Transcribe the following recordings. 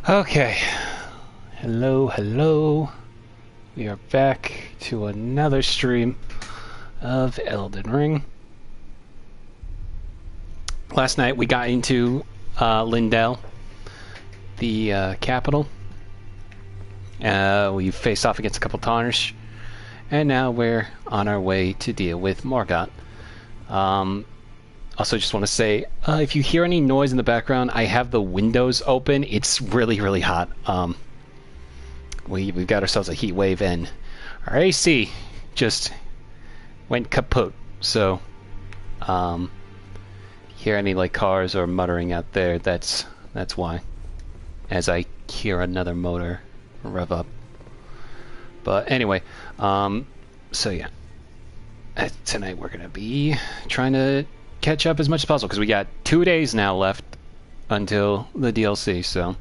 Okay. Hello, hello. We are back to another stream of Elden Ring. Last night we got into Lindell, the capital. We faced off against a couple Tarnish, and now we're on our way to deal with Morgott. Also, just want to say, if you hear any noise in the background, I have the windows open. It's really, really hot. We've got ourselves a heat wave, and our AC just went kaput. So, hear any like cars or muttering out there? That's why. As I hear another motor rev up. But anyway, so yeah, tonight we're gonna be trying to catch up as much as possible because we got 2 days now left until the DLC. So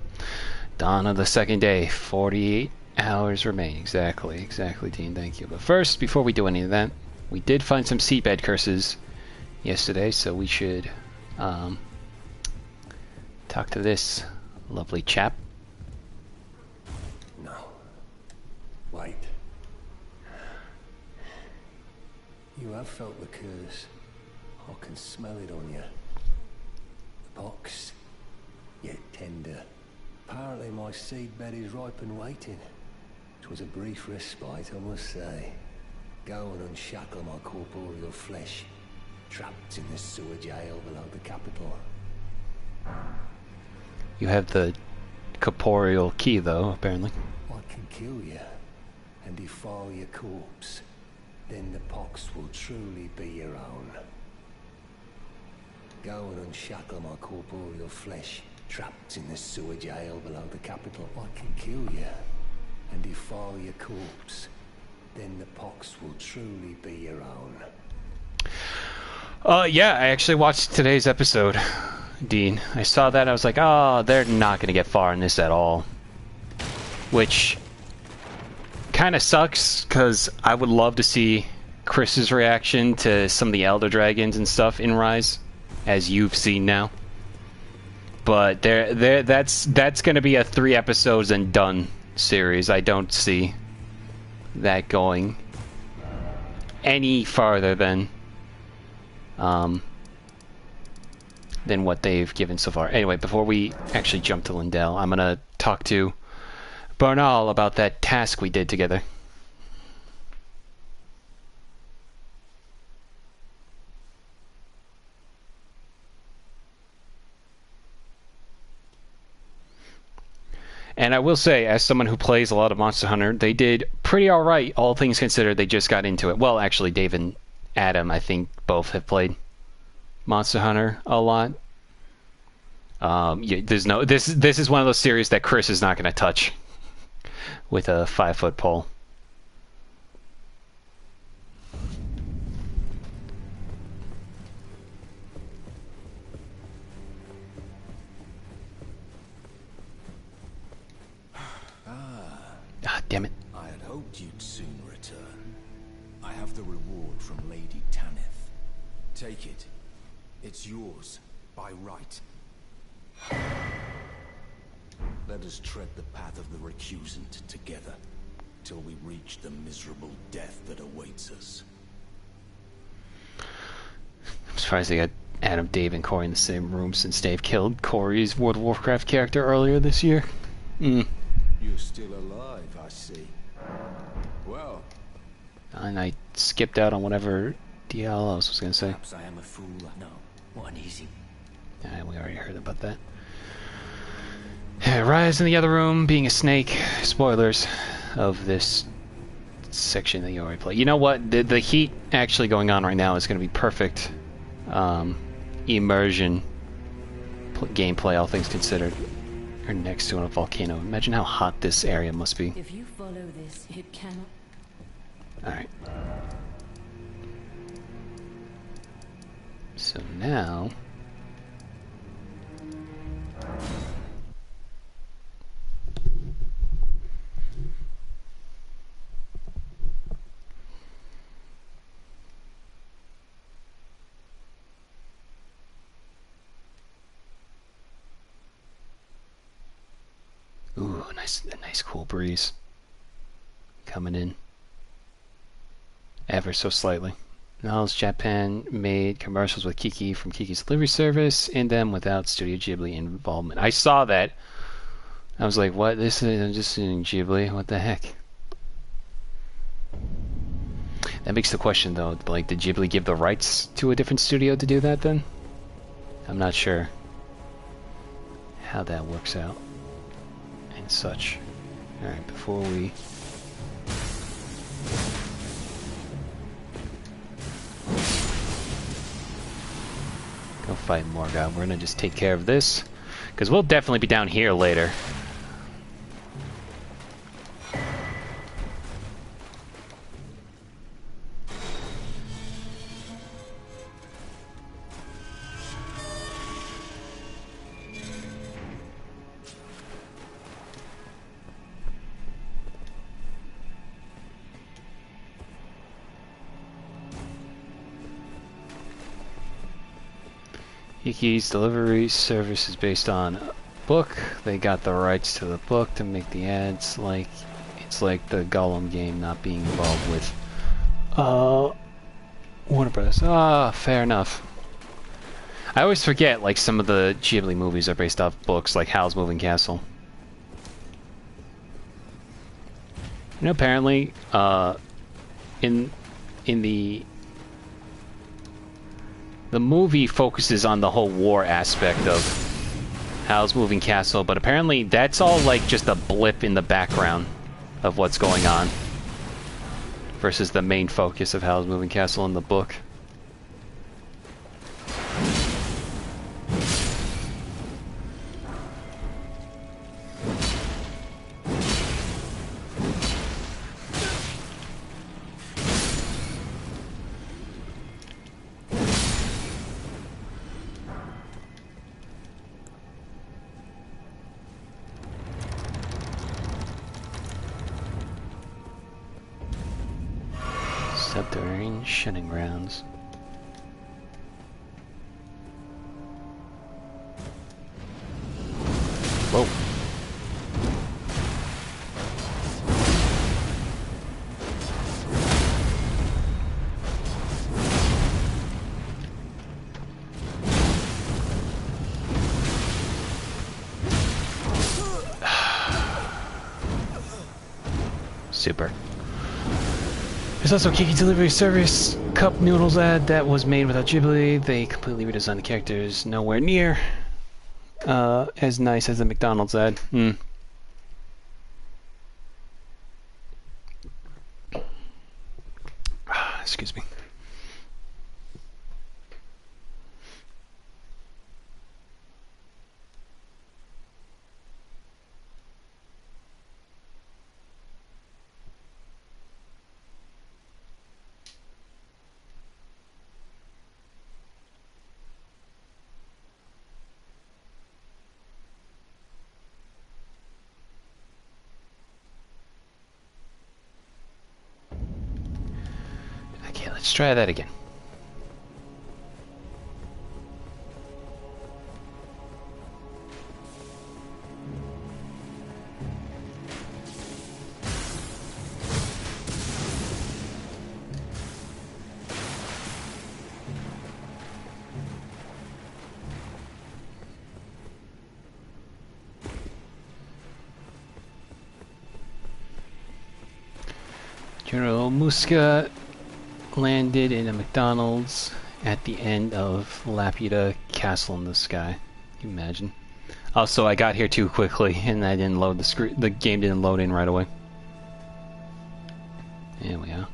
dawn of the second day, 48 hours remain. Exactly, Dean. Thank you. But first, before we do any of that, we did find some seabed curses yesterday, so we should talk to this lovely chap. No. Wait. You have felt the curse. I can smell it on you. The box, yet tender. Apparently my seedbed is ripe and waiting. 'Twas a brief respite, I must say. Go and unshackle my corporeal flesh, trapped in the sewer jail below the capital. You have the corporeal key, though, apparently. I can kill you and defile your corpse. Then the pox will truly be your own. Go and unshackle my corporeal flesh, trapped in the sewer jail below the capital. I can kill you and defile your corpse. Then the pox will truly be your own. Yeah, I actually watched today's episode, Dean. I saw that, I was like, oh, they're not going to get far in this at all. Which kind of sucks, because I would love to see Chris's reaction to some of the Elder Dragons and stuff in Rise, as you've seen now. But that's going to be a 3 episodes and done series. I don't see that going any farther than what they've given so far. Anyway, before we actually jump to Lindell, I'm gonna talk to Bernal about that task we did together. And I will say, as someone who plays a lot of Monster Hunter, they did pretty alright, all things considered. They just got into it. Well, actually, Dave and Adam, I think, both have played Monster Hunter a lot. Yeah, there's no... This is one of those series that Chris is not going to touch with a 5-foot pole. Ah, damn it. I had hoped you'd soon return. I have the reward from Lady Tanith. Take it. It's yours, by right. Let us tread the path of the recusant together, till we reach the miserable death that awaits us. I'm surprised they got Adam, Dave, and Corey in the same room since Dave killed Corey's World of Warcraft character earlier this year. You're still alive, I see. Well. And I skipped out on whatever DL I was going to say. Perhaps I am a fool. No, what uneasy. We already heard about that. Rise in the other room, being a snake. Spoilers of this section that you already played. You know what? The heat actually going on right now is going to be perfect immersion gameplay, all things considered. Or next to a volcano. Imagine how hot this area must be. If you follow this, it cannot. Alright. So now... Ooh, a nice cool breeze coming in. Ever so slightly. Knowledge Japan made commercials with Kiki from Kiki's Delivery Service in them without Studio Ghibli involvement. I saw that. I was like, what? This is just in Ghibli? What the heck? That makes the question, though. Like, did Ghibli give the rights to a different studio to do that, then? I'm not sure how that works out and such. Alright, before we... go fight Morgott. We're gonna just take care of this, because we'll definitely be down here later. Kiki's Delivery Service is based on a book. They got the rights to the book to make the ads. Like, it's like the Gollum game not being involved with Warner Bros. Ah, fair enough. I always forget, like, some of the Ghibli movies are based off books, like Howl's Moving Castle. You know, apparently, in the movie focuses on the whole war aspect of Howl's Moving Castle, but apparently that's all like just a blip in the background of what's going on versus the main focus of Howl's Moving Castle in the book. Subterranean shunning grounds. Whoa. Super. There's also Kiki Delivery Service cup noodles ad that was made without Ghibli. They completely redesigned the characters, nowhere near as nice as the McDonald's ad. Excuse me. Okay, let's try that again. General Muska landed in a McDonald's at the end of Laputa Castle in the Sky. Can you imagine? Also, I got here too quickly, and I didn't load the screen. The game didn't load in right away. There we are.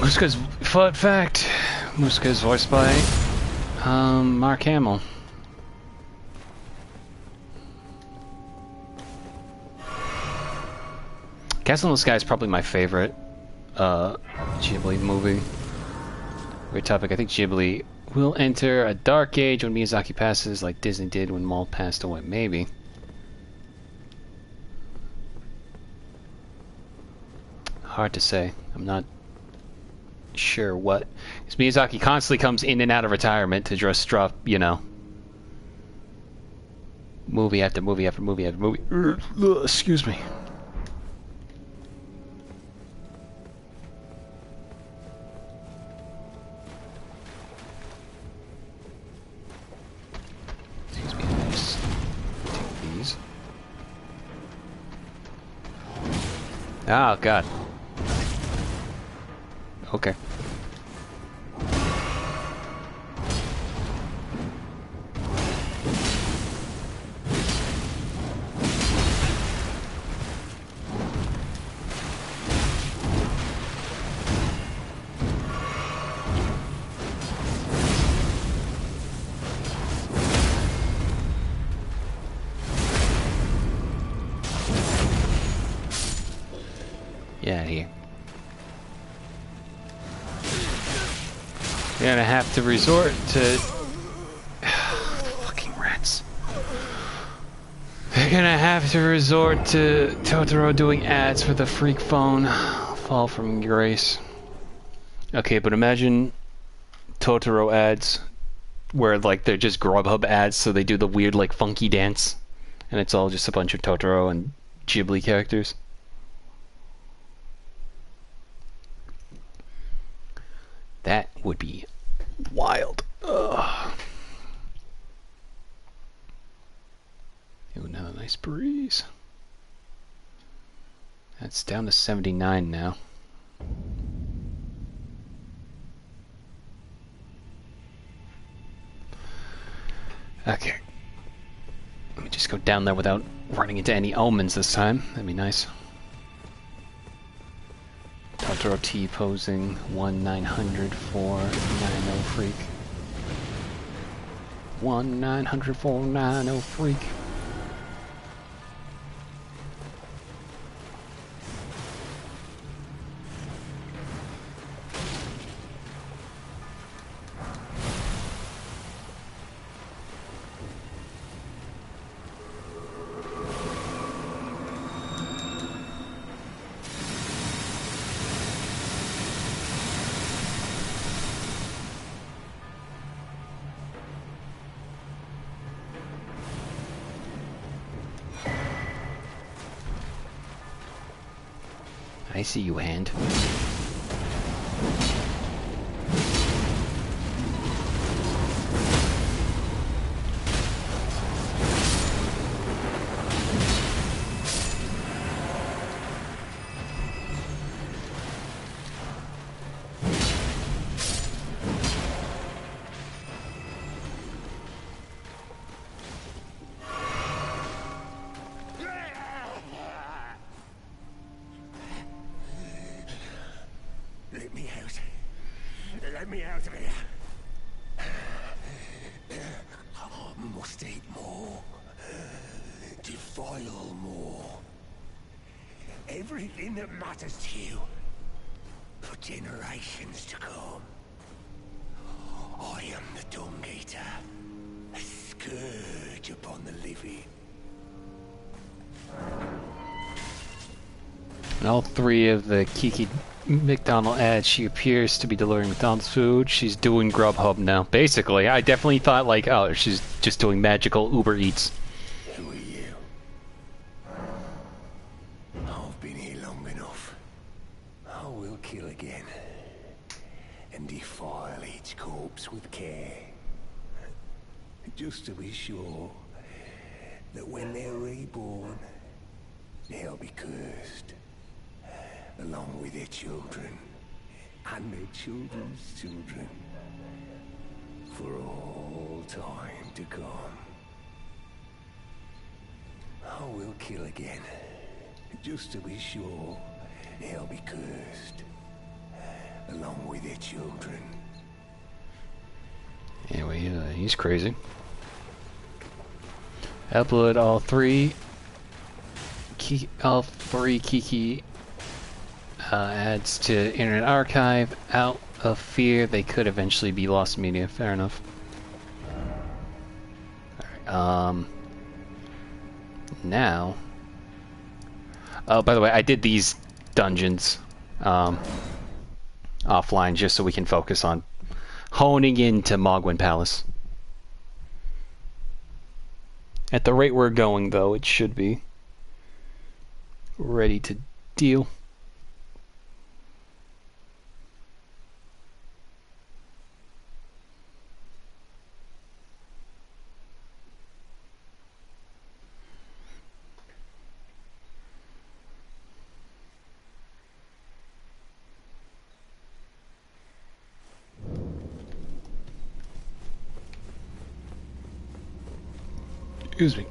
Muska's fun fact. Muska is voiced by Mark Hamill. Castle in the Sky is probably my favorite Ghibli movie. Weird topic. I think Ghibli will enter a dark age when Miyazaki passes, like Disney did when Walt passed away. Maybe. Hard to say. I'm not sure what. Because Miyazaki constantly comes in and out of retirement to just drop, you know, movie after movie after movie after movie. Excuse me. Excuse me, nice. Take these. Oh, God. Okay. Yeah, here. You're gonna have to resort to fucking rats. You're gonna have to resort to Totoro doing ads for the freak phone. Fall from grace. Okay, but imagine Totoro ads where like they're just Grubhub ads, so they do the weird like funky dance, and it's all just a bunch of Totoro and Ghibli characters. That would be wild. Ugh. Ooh, another nice breeze. That's down to 79 now. Okay. Let me just go down there without running into any omens this time. That'd be nice. Totoro T posing 1-900 for 90 freak. 1-900 for 90 freak. I see you, hand. Let me out of here. I must eat more. Defile more. Everything that matters to you for generations to come. I am the Dung Eater, a scourge upon the living. In all three of the Kiki McDonald ads, she appears to be delivering McDonald's food. She's doing Grubhub now. Basically, I definitely thought like, oh, she's just doing magical Uber Eats. Who are you? I've been here long enough. I will kill again. And defile each corpse with care. Just to be sure that when they're reborn, they'll be cursed. Along with their children, and their children's children, for all time to come. I will kill again, just to be sure they'll be cursed. along with your children. Anyway, he's crazy. Upload all three Kiki ads to Internet Archive out of fear they could eventually be lost media. Fair enough. Alright, now... Oh, by the way, I did these dungeons offline just so we can focus on honing into Mogwin Palace. At the rate we're going, though, it should be ready to deal. Excuse me.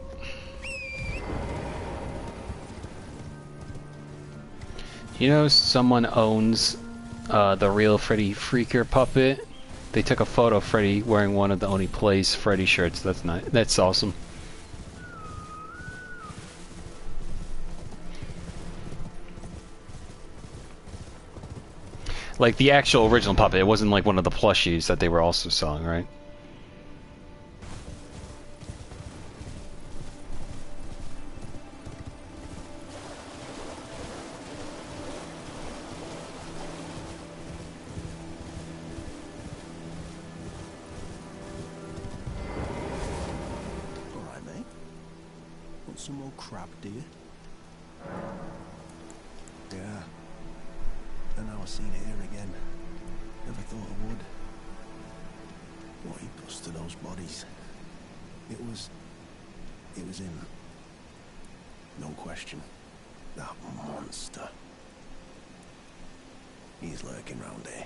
You know, someone owns the real Freddy Freaker puppet. They took a photo of Freddy wearing one of the Only Plays Freddy shirts. That's nice. That's awesome. Like the actual original puppet. It wasn't like one of the plushies that they were also selling, right? Some more crab, do you? Yeah. And now I've seen it here again. Never thought I would. What he does to those bodies. It was him. No question. That monster. He's lurking round here.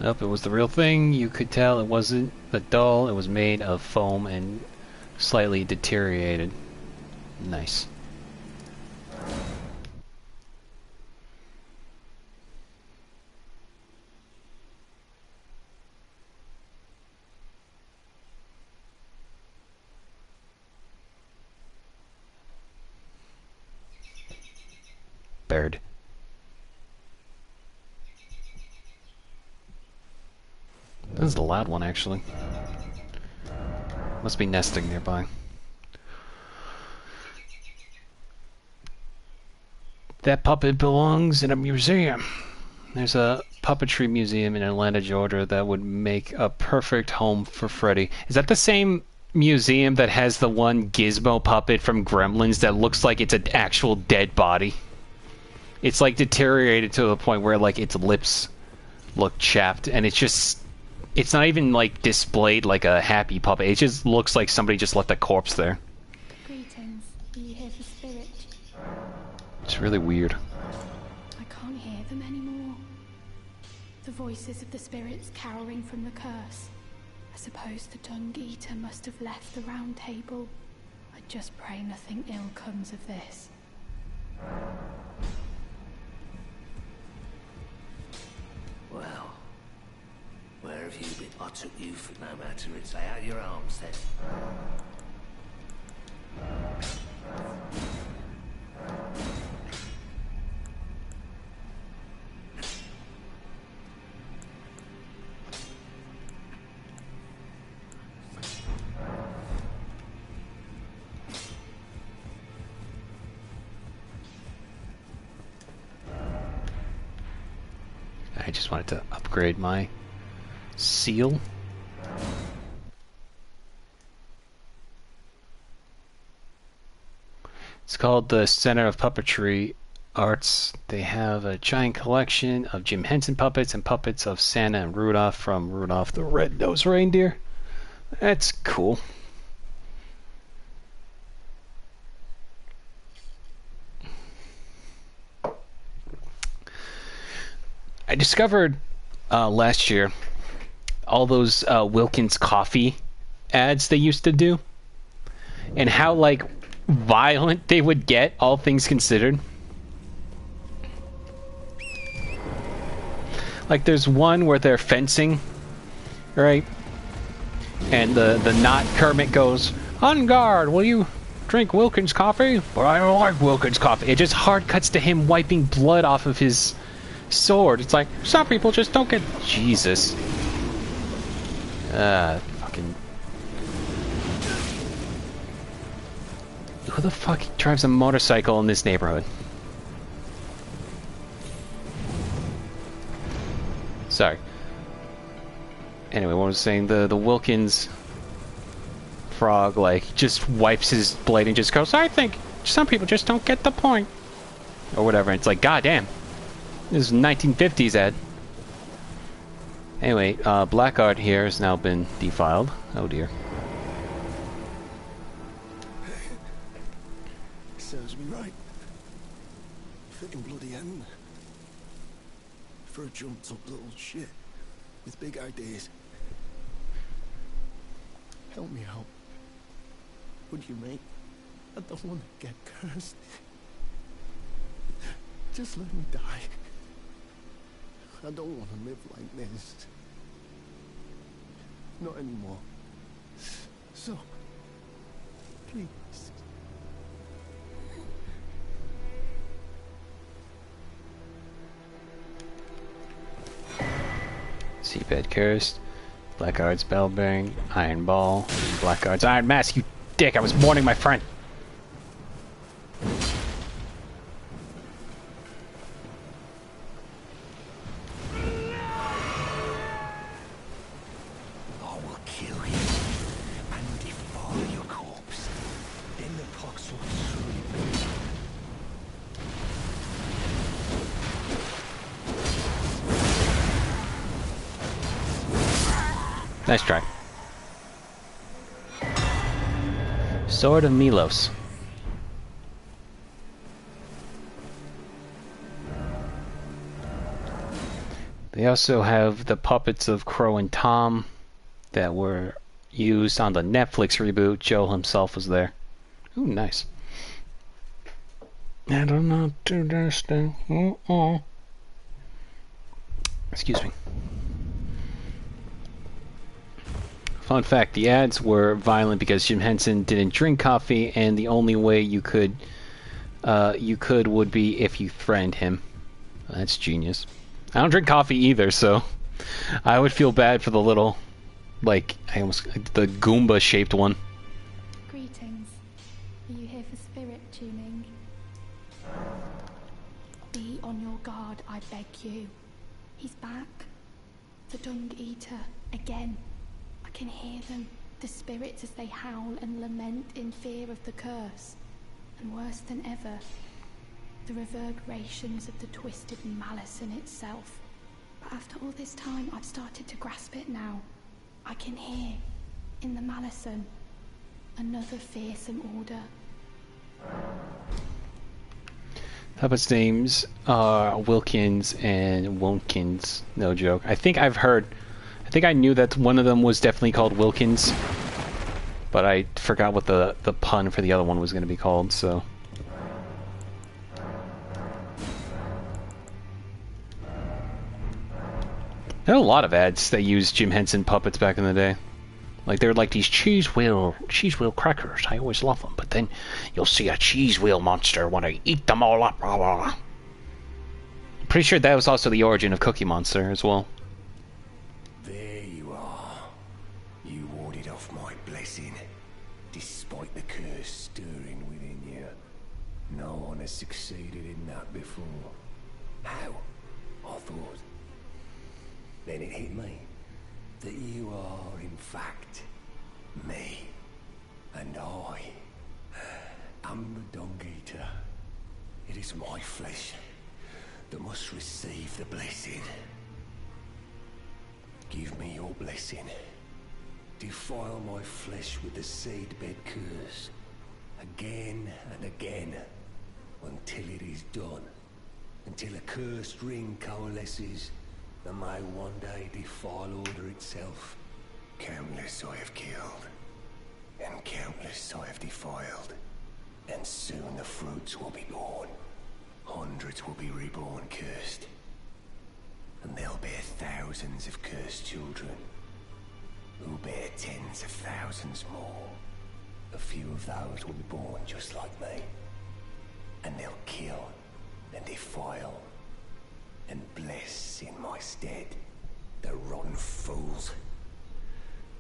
Yep, it was the real thing. You could tell it wasn't a doll. It was made of foam and slightly deteriorated. Nice. Bird. This is the loud one, actually. Must be nesting nearby. That puppet belongs in a museum. There's a puppetry museum in Atlanta, Georgia that would make a perfect home for Freddy. Is that the same museum that has the one Gizmo puppet from Gremlins that looks like it's an actual dead body? It's like deteriorated to the point where like its lips look chapped, and it's just... It's not even like displayed like a happy puppet. It just looks like somebody just left a corpse there. Greetings. Are you here for spirit? It's really weird. I can't hear them anymore. The voices of the spirits cowering from the curse. I suppose the Dung Eater must have left the round table. I just pray nothing ill comes of this. Well, where have you been? I took you for no matter. It's out your arms then. I just wanted to upgrade my seal. It's called the Center of Puppetry Arts. They have a giant collection of Jim Henson puppets and puppets of Santa and Rudolph from Rudolph the Red-Nosed Reindeer. That's cool. I discovered last year all those Wilkins coffee ads they used to do, and how like violent they would get, all things considered. Like there's one where they're fencing, right? And the not Kermit goes, "On guard, will you drink Wilkins coffee?" "But I don't like Wilkins coffee." It just hard cuts to him wiping blood off of his sword. It's like, some people just don't get... Jesus. Fucking... Who the fuck drives a motorcycle in this neighborhood? Sorry. Anyway, what was I saying? The Wilkins frog, like, just wipes his blade and just goes, "I think some people just don't get the point." Or whatever. And it's like, goddamn. This is 1950s, Ed. Anyway, black art here has now been defiled. Oh dear. Serves me right. Fitting bloody end. For a jumped up little shit with big ideas. Help me out. Would you, mate? I don't want to get cursed. Just let me die. I don't want to live like this. Not anymore. So, please. Seabed cursed. Blackguard's bell bearing. Iron ball. Blackguard's iron mask. You dick! I was mourning my friend. I will kill you and devour your corpse. Then the pox will sleep. Nice try. Sword of Milos. They also have the puppets of Crow and Tom that were used on the Netflix reboot. Joel himself was there. Ooh, nice. I don't know to this thing. Excuse me. Fun fact, the ads were violent because Jim Henson didn't drink coffee, and the only way you could would be if you threatened him. That's genius. I don't drink coffee either, so I would feel bad for the little, like, the Goomba-shaped one. Greetings. Are you here for spirit tuning? Be on your guard, I beg you. He's back. The Dung Eater, again. I can hear them, the spirits as they howl and lament in fear of the curse. And worse than ever, the reverberations of the twisted malice in itself. But after all this time, I've started to grasp it now. I can hear, in the malison, another fearsome order. Puppets' names are Wilkins and Wonkins. No joke. I think I knew that one of them was definitely called Wilkins, but I forgot what the pun for the other one was going to be called, so... There are a lot of ads that used Jim Henson puppets back in the day. Like, they were like these cheese wheel crackers. I always love them, but then you'll see a cheese wheel monster when I eat them all up. Blah, blah, blah. Pretty sure that was also the origin of Cookie Monster as well. There you are. You warded off my blessing, despite the curse stirring within you. No one has succeeded in that before. How? I thought. Then it hit me that you are, in fact, me. And I am the Dung Eater. It is my flesh that must receive the blessing. Give me your blessing. Defile my flesh with the seedbed curse, again and again, until it is done. Until a cursed ring coalesces that may one day defile order itself. Countless I have killed, and countless I have defiled. And soon the fruits will be born. Hundreds will be reborn cursed. And they'll bear thousands of cursed children who bear tens of thousands more. A few of those will be born just like me, and they'll kill and defile and bless in my stead. The rotten fools.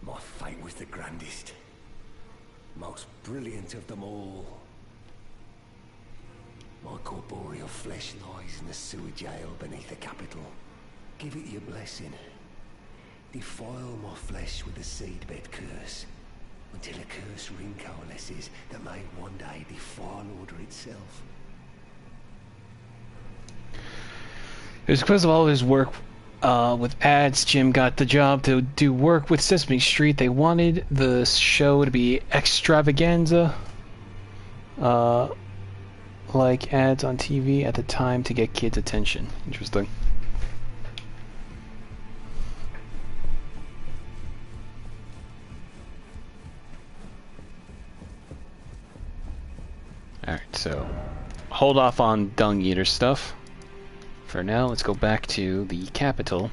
My fate was the grandest, most brilliant of them all. My corporeal flesh lies in the sewer jail beneath the capital. Give it your blessing. Defile my flesh with the seedbed curse, until a curse ring coalesces that may one day defile order itself. It was because of all his work with ads, Jim got the job to do work with Sesame Street. They wanted the show to be extravaganza, like ads on TV at the time to get kids' attention. Interesting. Alright, so hold off on Dung Eater stuff. For now, let's go back to the capital.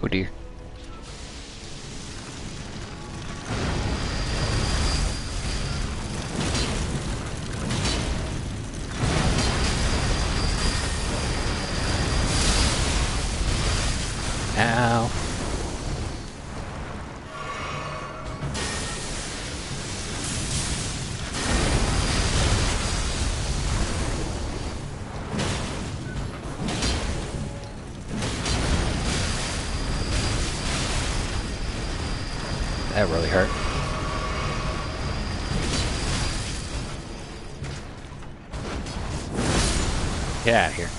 Oh dear. Ow. That really hurt. Get out of here.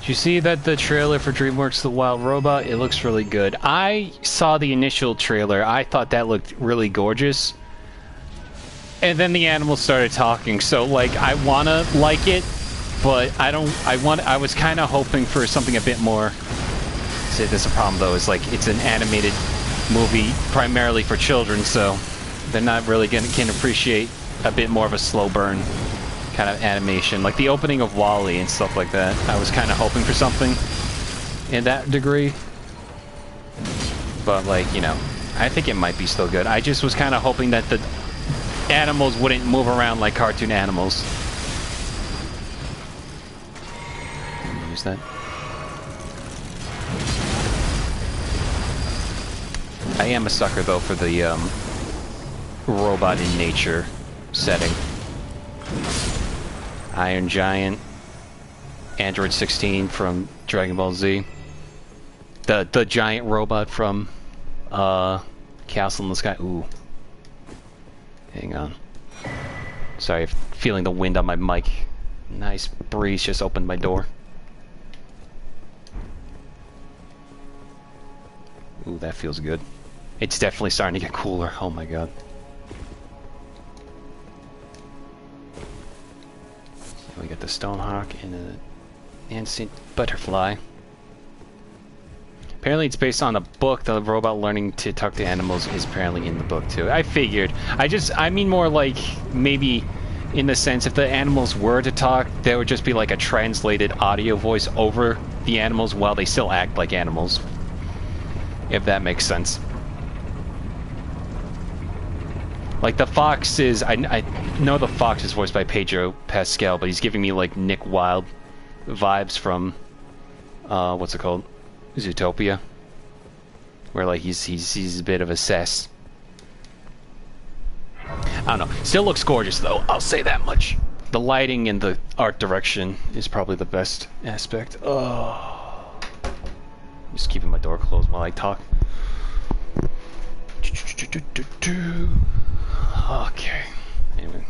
Did you see that the trailer for DreamWorks The Wild Robot? It looks really good. I saw the initial trailer. I thought that looked really gorgeous. And then the animals started talking, so like I wanna like it, but I was kinda hoping for something a bit more. See, there's a problem though, is like it's an animated movie primarily for children, so they're not really can appreciate a bit more of a slow burn kind of animation, like the opening of WALL-E and stuff like that. I was kind of hoping for something in that degree, but like, you know, I think it might be still good. I just was kind of hoping that the animals wouldn't move around like cartoon animals. Use that. I am a sucker though for the robot in nature setting. Iron Giant, Android 16 from Dragon Ball Z, the giant robot from Castle in the Sky. Ooh, hang on. Sorry, I'm feeling the wind on my mic. Nice breeze just opened my door. Ooh, that feels good. It's definitely starting to get cooler. Oh my god. We got the Stonehawk and the Ancient Butterfly. Apparently it's based on a book. The robot learning to talk to animals is apparently in the book too. I figured. I mean more like maybe in the sense if the animals were to talk, there would just be like a translated audio voice over the animals while they still act like animals. If that makes sense. Like the fox is, I know the fox is voiced by Pedro Pascal, but he's giving me like Nick Wilde vibes from, what's it called? Zootopia. Where like he's a bit of a cess. I don't know. Still looks gorgeous though, I'll say that much. The lighting and the art direction is probably the best aspect. Oh. Just keeping my door closed while I talk. Okay. Anyway.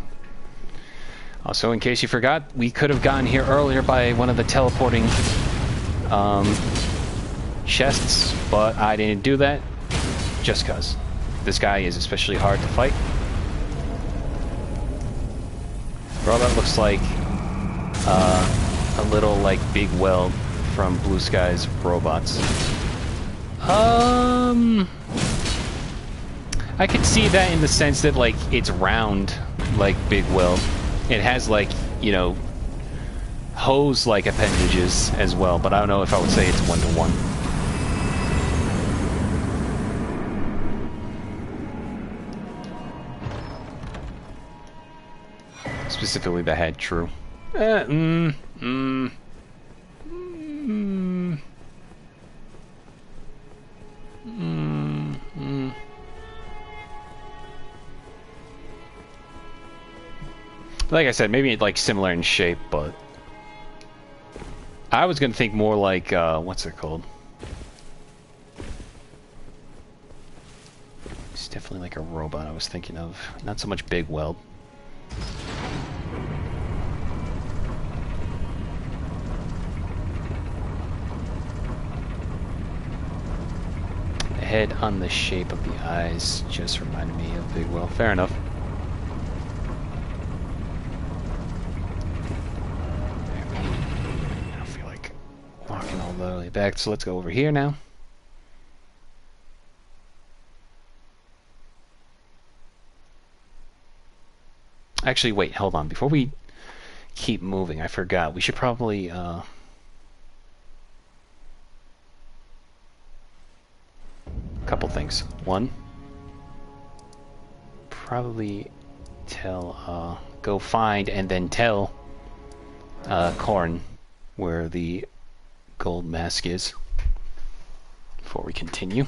Also, in case you forgot, we could have gotten here earlier by one of the teleporting chests, but I didn't do that just cause. This guy is especially hard to fight. Robot looks like a little like Big Weld from Blue Sky's Robots. I could see that in the sense that like it's round like Big Weld. It has like, you know, hose-like appendages as well, but I don't know if I would say it's one-to-one. Specifically the head, true. Like I said, maybe like similar in shape, but I was gonna think more like what's it called? It's definitely like a robot I was thinking of, not so much Big Weld. The head on the shape of the eyes just reminded me of Big Weld. Fair enough. Walking all the way back, so let's go over here now. Actually, wait, hold on. Before we keep moving, I forgot. We should probably, couple things. One, probably go find and then tell, Korn where the gold mask is before we continue.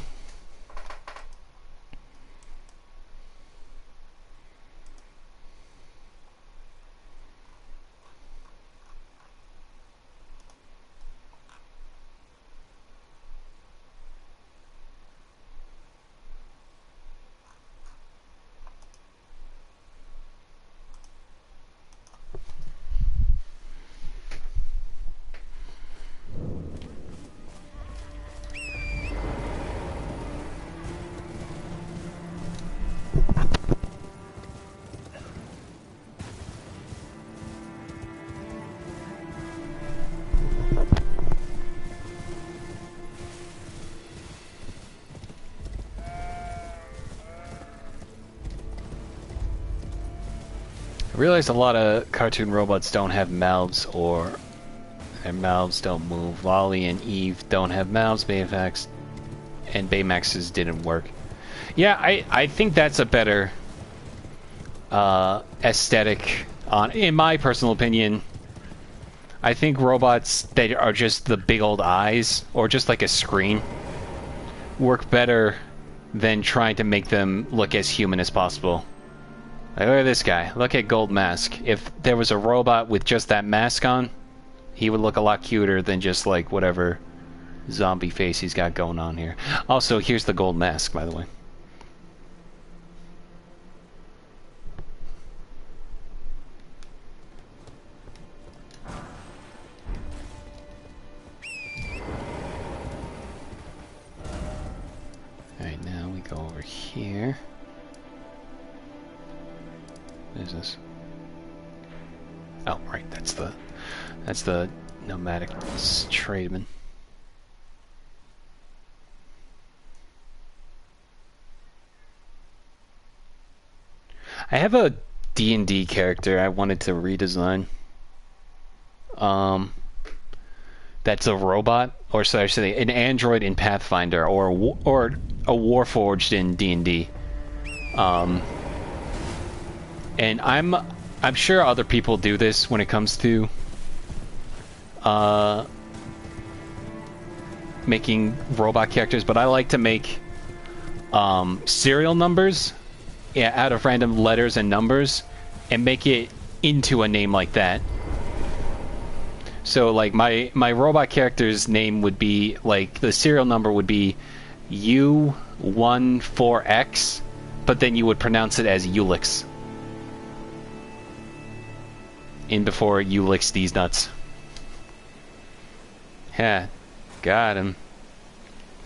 I realized a lot of cartoon robots don't have mouths, or their mouths don't move. Wally and Eve don't have mouths. Baymax and Baymax's didn't work. Yeah, I think that's a better aesthetic. In my personal opinion, I think robots that are just the big old eyes, or just like a screen, work better than trying to make them look as human as possible. Like, look at this guy. Look at Gold Mask. If there was a robot with just that mask on, he would look a lot cuter than just like whatever zombie face he's got going on here. Also, here's the Gold Mask, by the way. is this? Oh, right, that's the nomadic tradesman. I have a D&D character I wanted to redesign. That's a robot, or so I should say, an android in Pathfinder, or a Warforged in D&D. And I'm sure other people do this when it comes to making robot characters, but I like to make serial numbers, yeah, out of random letters and numbers, and make it into a name like that. So like my robot character's name would be, like, the serial number would be U14X, but then you would pronounce it as Ulix. In before Ulix these nuts. Yeah, got him.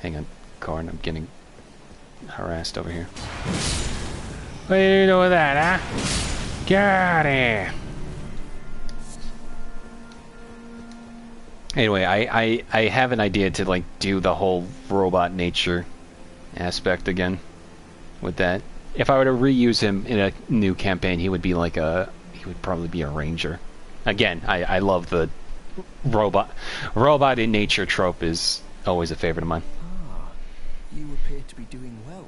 Hang on, Corn, I'm getting harassed over here. What are you doing with that, huh? Got it. Anyway, I have an idea to, like, do the whole robot nature aspect again with that. If I were to reuse him in a new campaign, he would be like he would probably be a ranger. Again, I love the robot in nature trope, is always a favorite of mine. Ah, you appear to be doing well.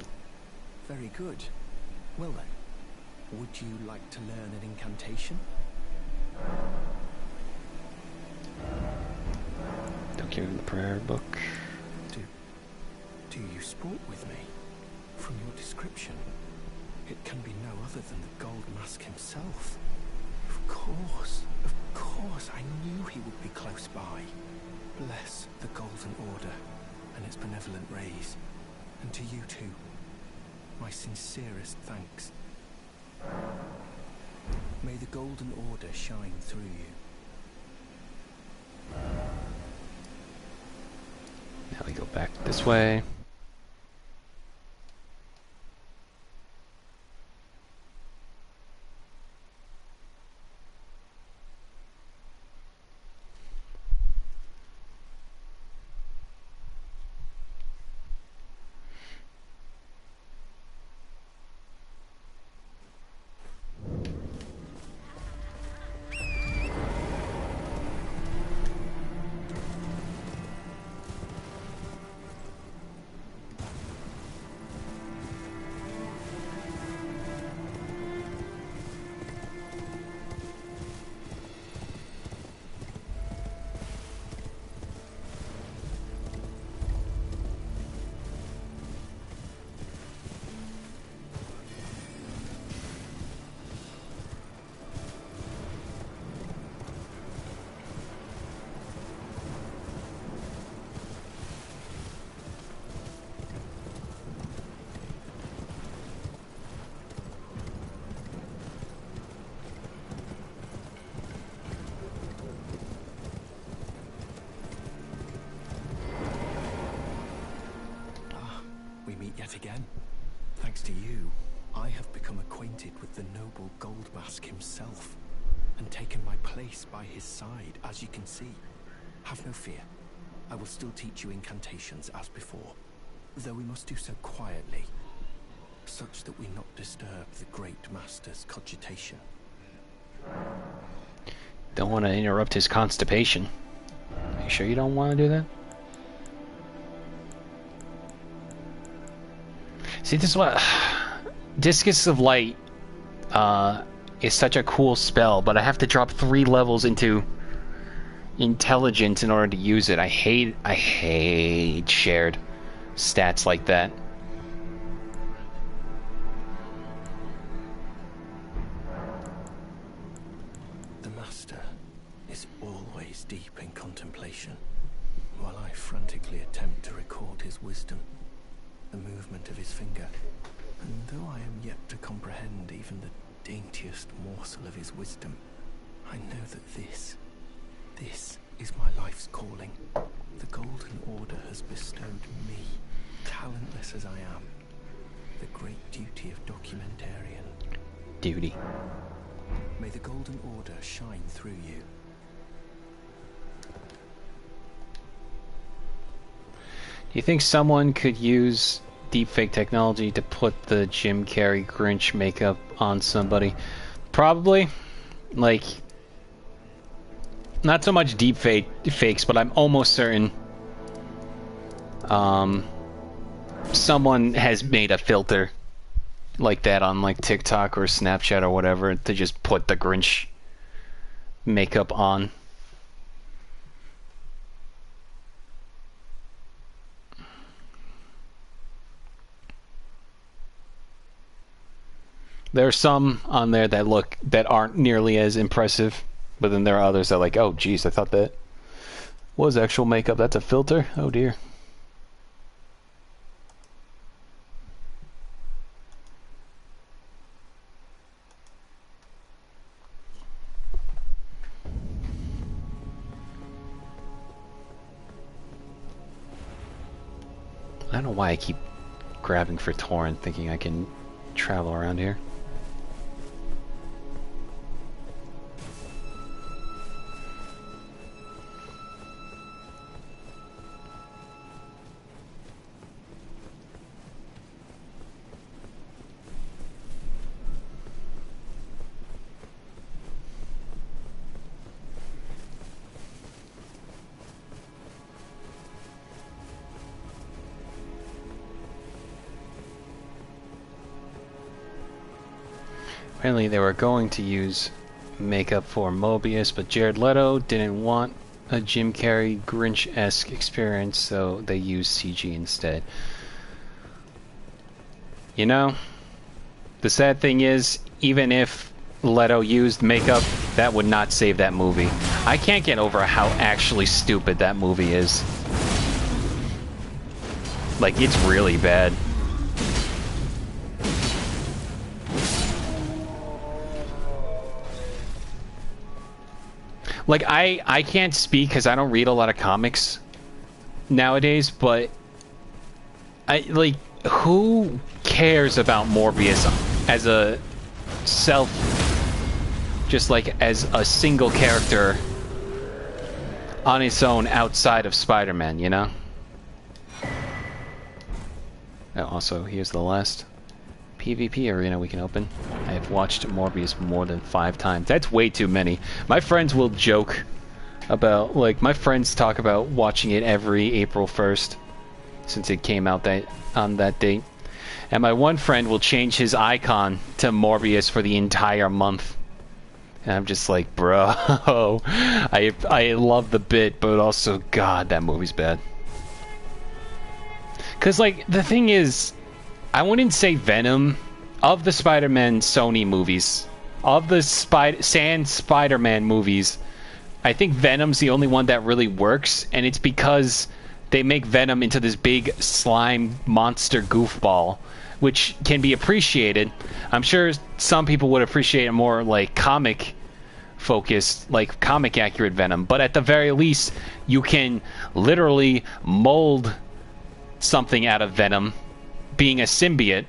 Very good. Well then, would you like to learn an incantation? Don't give him the prayer book. Do you sport with me? From your description, it can be no other than the Gold Mask himself. Of course, I knew he would be close by. Bless the Golden Order and its benevolent rays. And to you too, my sincerest thanks. May the Golden Order shine through you. Now we go back this way. Yet again, thanks to you, I have become acquainted with the noble Gold Mask himself, and taken my place by his side, as you can see. Have no fear. I will still teach you incantations as before, though we must do so quietly, such that we not disturb the Great Master's cogitation. Don't want to interrupt his constipation. Are you sure you don't want to do that? See, this is what... Discus of Light is such a cool spell, but I have to drop 3 levels into Intelligence in order to use it. I hate shared stats like that. The Master is always deep in contemplation, while I frantically attempt to record his wisdom. The movement of his finger, and though I am yet to comprehend even the daintiest morsel of his wisdom, I know that this is my life's calling. The Golden Order has bestowed me, talentless as I am, the great duty of documentarian. Duty. May the Golden Order shine through you. Do you think someone could use deepfake technology to put the Jim Carrey Grinch makeup on somebody? Probably. Like, not so much fakes, but I'm almost certain someone has made a filter like that on like TikTok or Snapchat or whatever to just put the Grinch makeup on. There are some on there that aren't nearly as impressive, but then there are others that are like, oh geez, I thought that was actual makeup. That's a filter? Oh dear. I don't know why I keep grabbing for Torrent thinking I can travel around here. Apparently they were going to use makeup for Mobius, but Jared Leto didn't want a Jim Carrey Grinch-esque experience, so they used CG instead. You know, the sad thing is, even if Leto used makeup, that would not save that movie. I can't get over how actually stupid that movie is. Like, it's really bad. Like, I can't speak because I don't read a lot of comics nowadays, but like, who cares about Morbius as a just like as a single character on its own outside of Spider-Man, you know? Oh, also, here's the last PvP arena we can open. I have watched Morbius more than 5 times. That's way too many. My friends will joke about, like, my friends talk about watching it every April 1st since it came out on that date. And my one friend will change his icon to Morbius for the entire month. And I'm just like, bro, I love the bit, but also, God, that movie's bad. Because, like, the thing is, I wouldn't say Venom, of the Spider-Man Sony movies, of the Spider-Man movies, I think Venom's the only one that really works, and it's because they make Venom into this big slime monster goofball, which can be appreciated. I'm sure some people would appreciate a more, like, comic-focused, like, comic-accurate Venom, but at the very least, you can literally mold something out of Venom being a symbiote.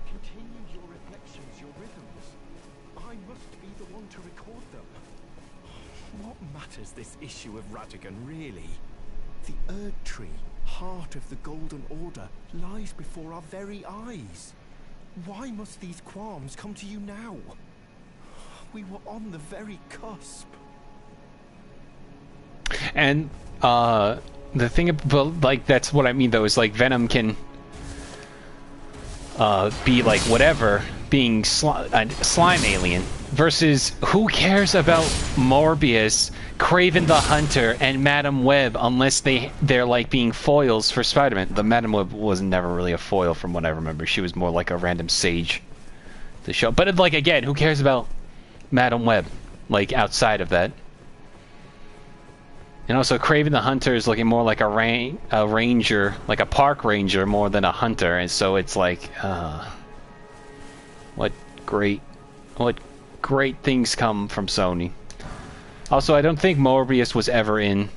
Continue your reflections, your rhythms. I must be the one to record them. What matters this issue of Radigan, really? The Erdtree, heart of the Golden Order, lies before our very eyes. Why must these qualms come to you now? We were on the very cusp. And the thing, like, that's what I mean though, is like Venom can be like whatever, being a slime alien, versus who cares about Morbius, Kraven the Hunter, and Madam Web unless they're like being foils for Spider-Man. The Madam Web was never really a foil from what I remember. She was more like a random sage to show. But like, again, who cares about Madam Web, like, outside of that? And also, Kraven the Hunter is looking more like a ranger, like a park ranger, more than a hunter. And so it's like, what great things come from Sony. Also, I don't think Morbius was ever in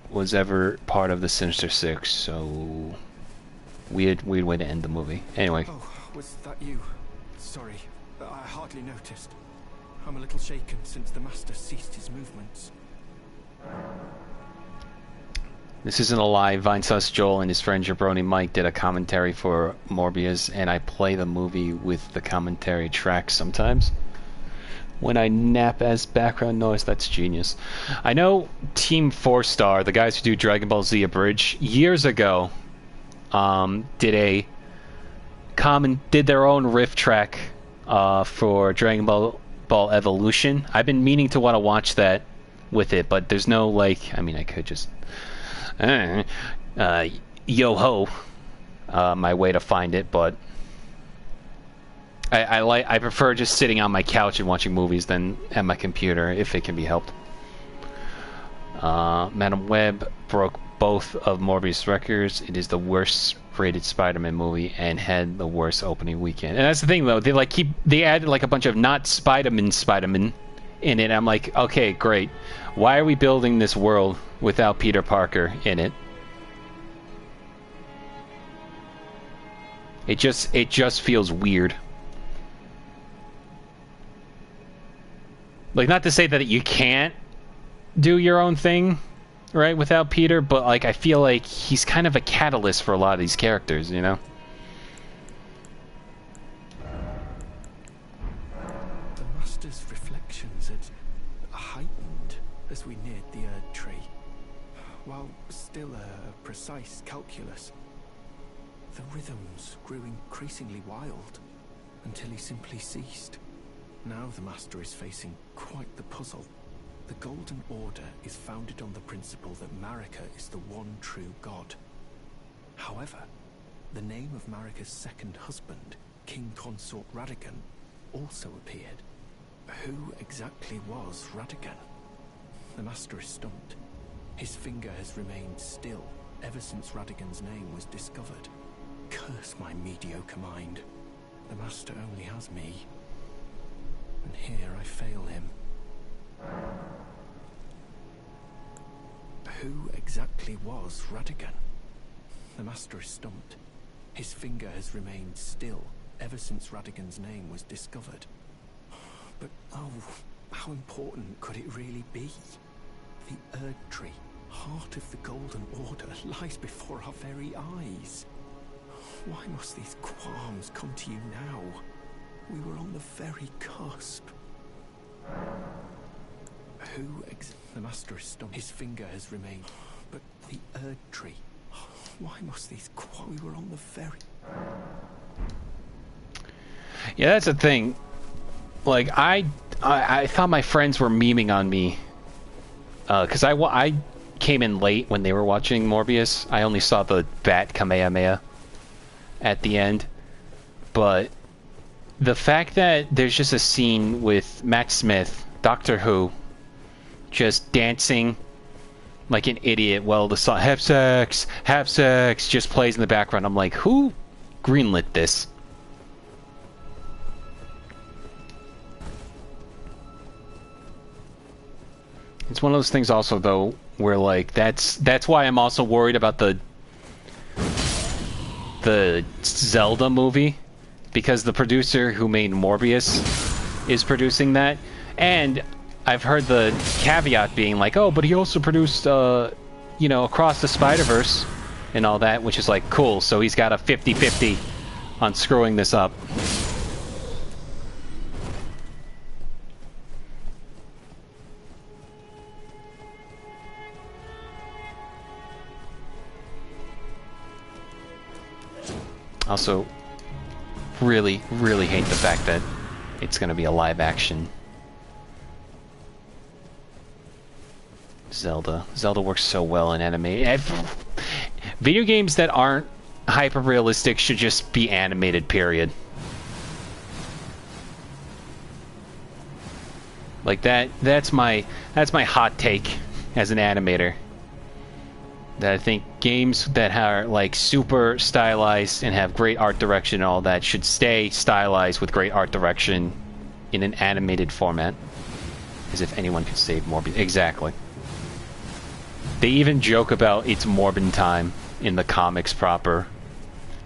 was ever part of the Sinister Six, so weird way to end the movie. Anyway. Oh, was that you? Sorry, I hardly noticed. I'm a little shaken since the Master ceased his movements. This isn't a lie. Vinesauce Joel and his friend Jabroni Mike did a commentary for Morbius, and I play the movie with the commentary track sometimes when I nap as background noise. That's genius. I know Team 4-Star, the guys who do Dragon Ball Z Abridged, years ago did their own riff track for Dragon Ball Evolution. I've been meaning to want to watch that with it, but there's no, like, I mean, I could just yo-ho my way to find it, but I prefer just sitting on my couch and watching movies than at my computer, if it can be helped. Madam Web broke both of Morbius' records. It is the worst rated Spider-Man movie and had the worst opening weekend. And that's the thing, though, they added like a bunch of not Spider-Man in it. I'm like, okay, great. Why are we building this world without Peter Parker in it? It just feels weird. Like, not to say that you can't do your own thing, right, without Peter, but like I feel like he's kind of a catalyst for a lot of these characters, you know? The Master's reflections had heightened as we neared the Erdtree, while still a precise calculus. The rhythms grew increasingly wild until he simply ceased. Now the Master is facing quite the puzzle. The Golden Order is founded on the principle that Marika is the one true god. However, the name of Marika's second husband, King Consort Radagon, also appeared. Who exactly was Radagon? The Master is stumped. His finger has remained still ever since Radagon's name was discovered. Curse my mediocre mind. The Master only has me. And here I fail him. Who exactly was Radagon? The Master is stumped. His finger has remained still ever since Radagon's name was discovered. But oh, how important could it really be? The Erdtree, heart of the Golden Order, lies before our very eyes. Why must these qualms come to you now? We were on the very cusp. The Master is stumped. His finger has remained. But the Erdtree. Why must these we were on the very... Yeah, that's the thing. Like, I thought my friends were memeing on me. Because I came in late when they were watching Morbius. I only saw the Bat Kamehameha at the end. But the fact that there's just a scene with Matt Smith, Doctor Who, just dancing like an idiot while the song have sex just plays in the background. I'm like, who greenlit this? It's one of those things also, though, where like that's why I'm also worried about the Zelda movie, because the producer who made Morbius is producing that, and I've heard the caveat being like, oh, but he also produced, you know, Across the Spider-Verse and all that, which is like, cool, so he's got a 50-50 on screwing this up. Also, really, really hate the fact that it's going to be a live-action Zelda. Zelda works so well in anime. Video games that aren't hyper-realistic should just be animated, period. Like that's my hot take as an animator. That I think games that are like super stylized and have great art direction and all that should stay stylized with great art direction in an animated format. As if anyone could save Morbius. Exactly. They even joke about it's Morbin time in the comics proper,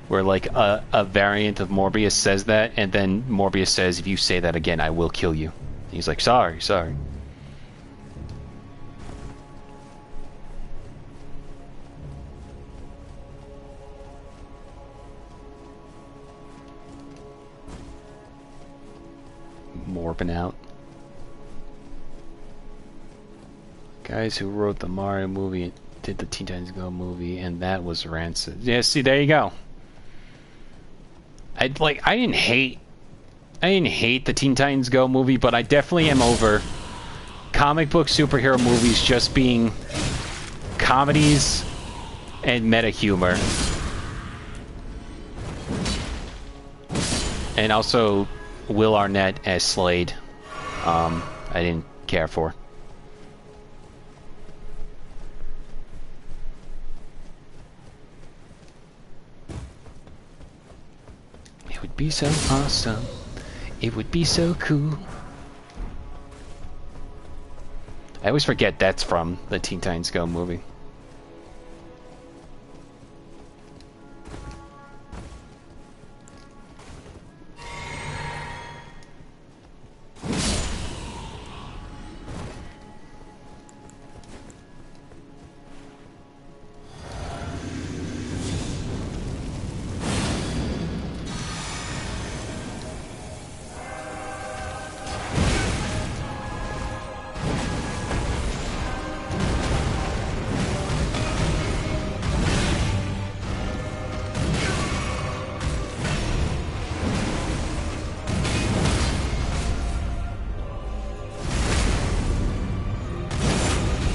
where like a variant of Morbius says that, and then Morbius says, "If you say that again, I will kill you." And he's like, "Sorry, sorry." Morbin out. Guys who wrote the Mario movie did the Teen Titans Go movie, and that was rancid. Yeah, see, there you go. I didn't hate the Teen Titans Go movie, but I definitely am over comic book superhero movies just being comedies and meta humor. And also Will Arnett as Slade. I didn't care for. It would be so awesome. It would be so cool. I always forget that's from the Teen Titans Go movie.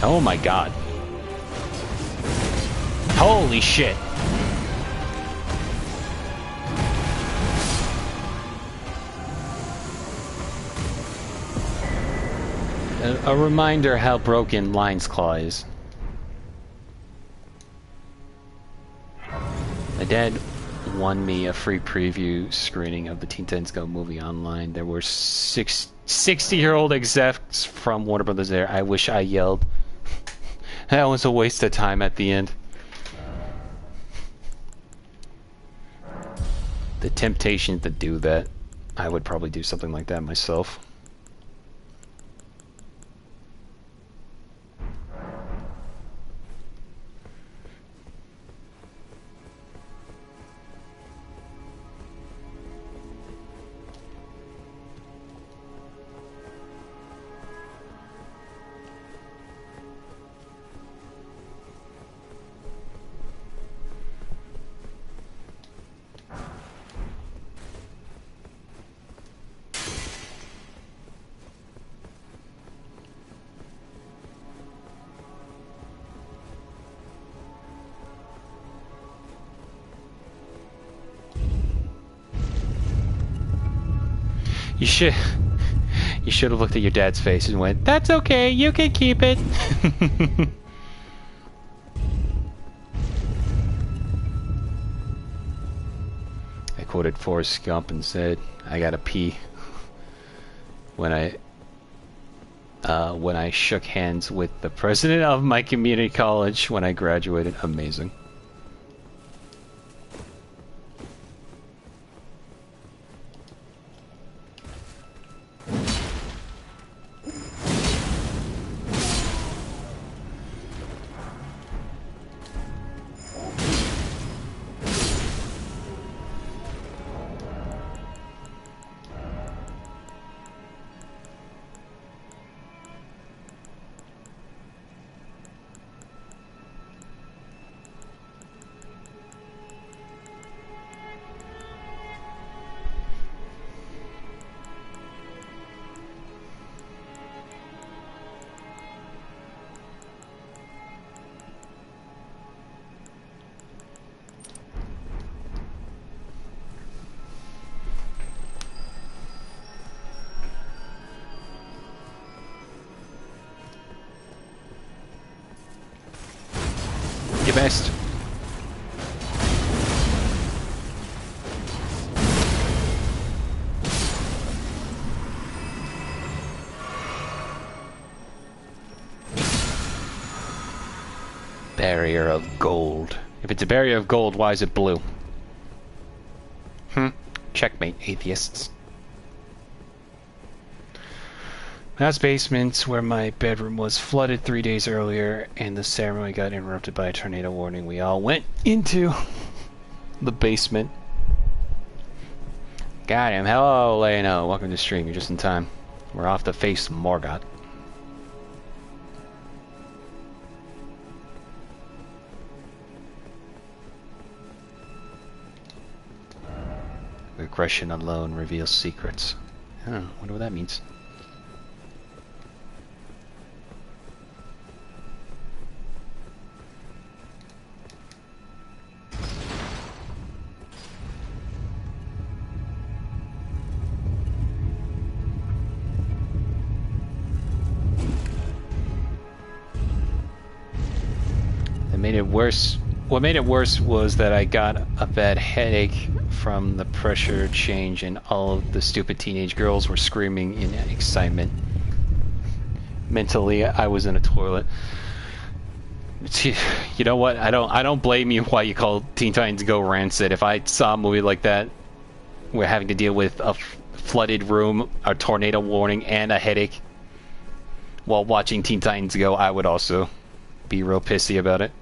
Oh my god. Holy shit. A reminder how broken Lion's Claw is. My dad won me a free preview screening of the Teen Titans Go movie online. There were 60-year-old execs from Warner Brothers there. I wish I yelled. That was a waste of time at the end. The temptation to do that. I would probably do something like that myself. You should have looked at your dad's face and went, "That's okay, you can keep it." I quoted Forrest Gump and said, "I gotta pee," when I shook hands with the president of my community college when I graduated. Amazing. Your best. barrier of gold. If it's a barrier of gold, why is it blue? Checkmate, atheists. Last basement, where my bedroom was, flooded 3 days earlier, and the ceremony got interrupted by a tornado warning. We all went into the basement. Got him. Hello, Leno. Welcome to the stream. You're just in time. We're off to face Morgott. Regression alone reveals secrets. Huh, wonder what that means. That made it worse. What made it worse was that I got a bad headache from the pressure change, and all of the stupid teenage girls were screaming in excitement. Mentally, I was in a toilet. You know what? I don't blame you why you call Teen Titans Go rancid. If I saw a movie like that, we're having to deal with a flooded room, a tornado warning, and a headache while watching Teen Titans Go, I would also be real pissy about it.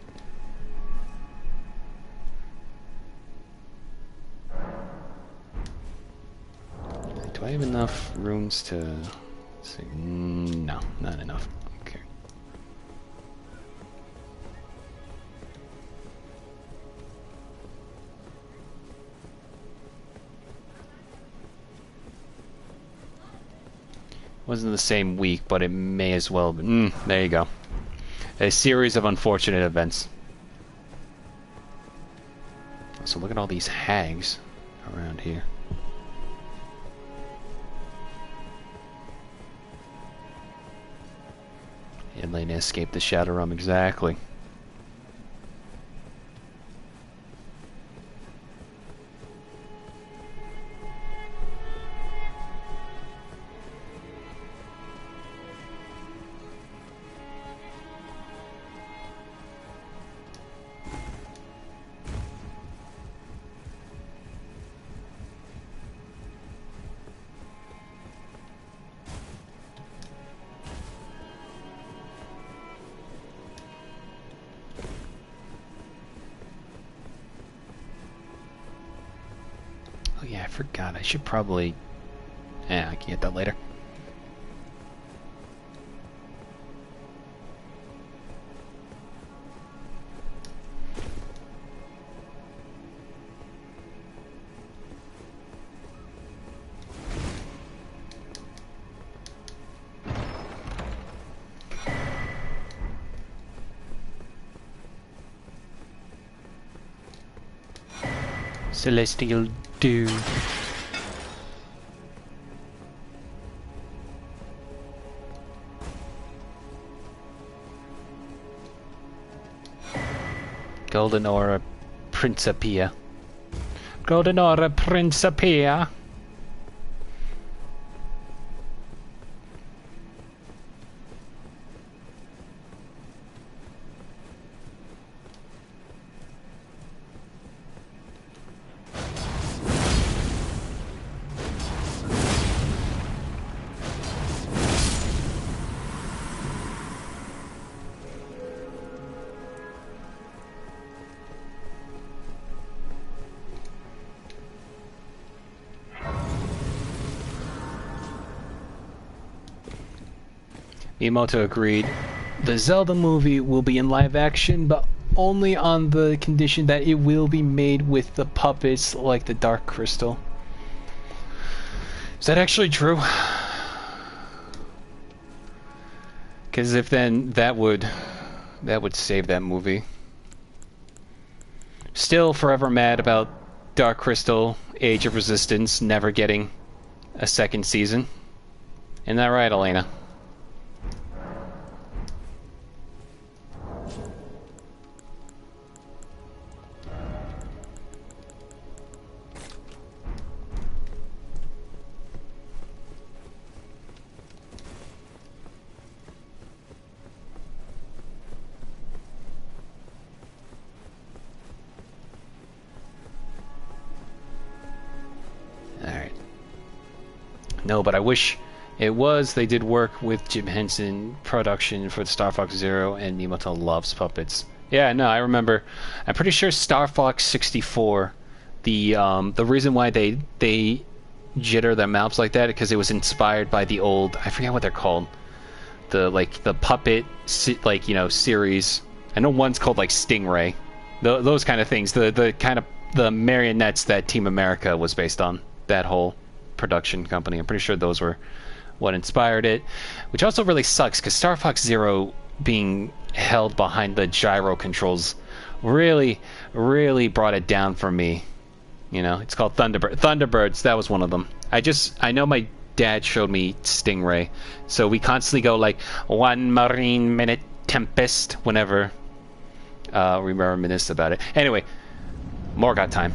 Do I have enough rooms to... Let's see. No, not enough. Okay. Wasn't the same week, but it may as well have been. There you go. A series of unfortunate events. So look at all these hags around here. Elena escaped the Shadow Realm, exactly. Oh yeah, I forgot. I should probably... Yeah, I can get that later. Celestial Dew. Golden Aura Principia. Golden Aura Principia. Miyamoto agreed. The Zelda movie will be in live action, but only on the condition that it will be made with the puppets like the Dark Crystal. Is that actually true? Because if then that would save that movie. Still forever mad about Dark Crystal Age of Resistance never getting a second season. Isn't that right, Elena? No, but I wish it was. They did work with Jim Henson production for Star Fox Zero, and Miyamoto loves puppets. Yeah, no, I remember. I'm pretty sure Star Fox 64. The reason why they jitter their mouths like that because it was inspired by the old, I forget what they're called, the puppet series. I know one's called like Stingray, those kind of things. The kind of the marionettes that Team America was based on. That whole production company. I'm pretty sure those were what inspired it, which also really sucks because Star Fox Zero being held behind the gyro controls really brought it down for me. You know, it's called Thunderbirds. That was one of them. I know my dad showed me Stingray, so we constantly go like 1 marine minute tempest whenever we reminisce about it. Anyway, Morgott time.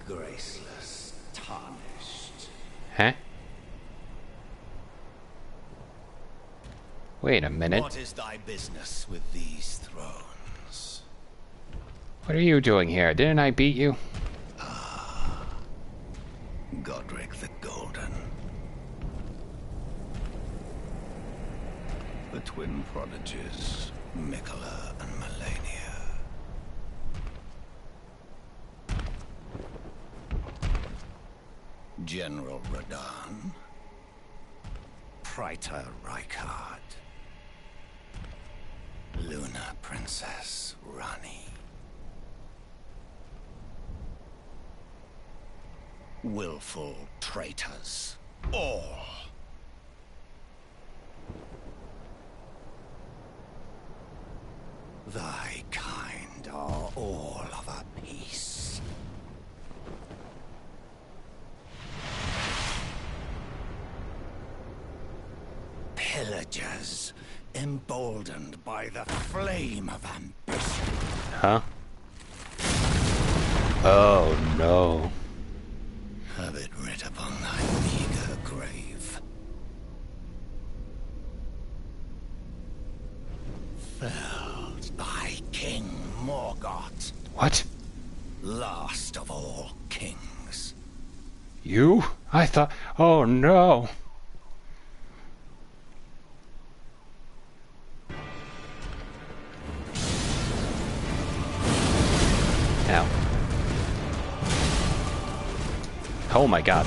Graceless, tarnished. Huh? Wait a minute. What is thy business with these thrones? What are you doing here? Didn't I beat you? Godric the Golden. The twin prodigies, Mikola and Melania. General Radahn. Praetor Rykard. Luna Princess Rani. Willful traitors, all. Thy kind are all of a piece. Pillagers, emboldened by the flame of ambition. Huh? Oh no. Have it writ upon thy meager grave. Felled thy king Morgott. What? Last of all kings. You? I thought... Oh no. Ow. Oh my god.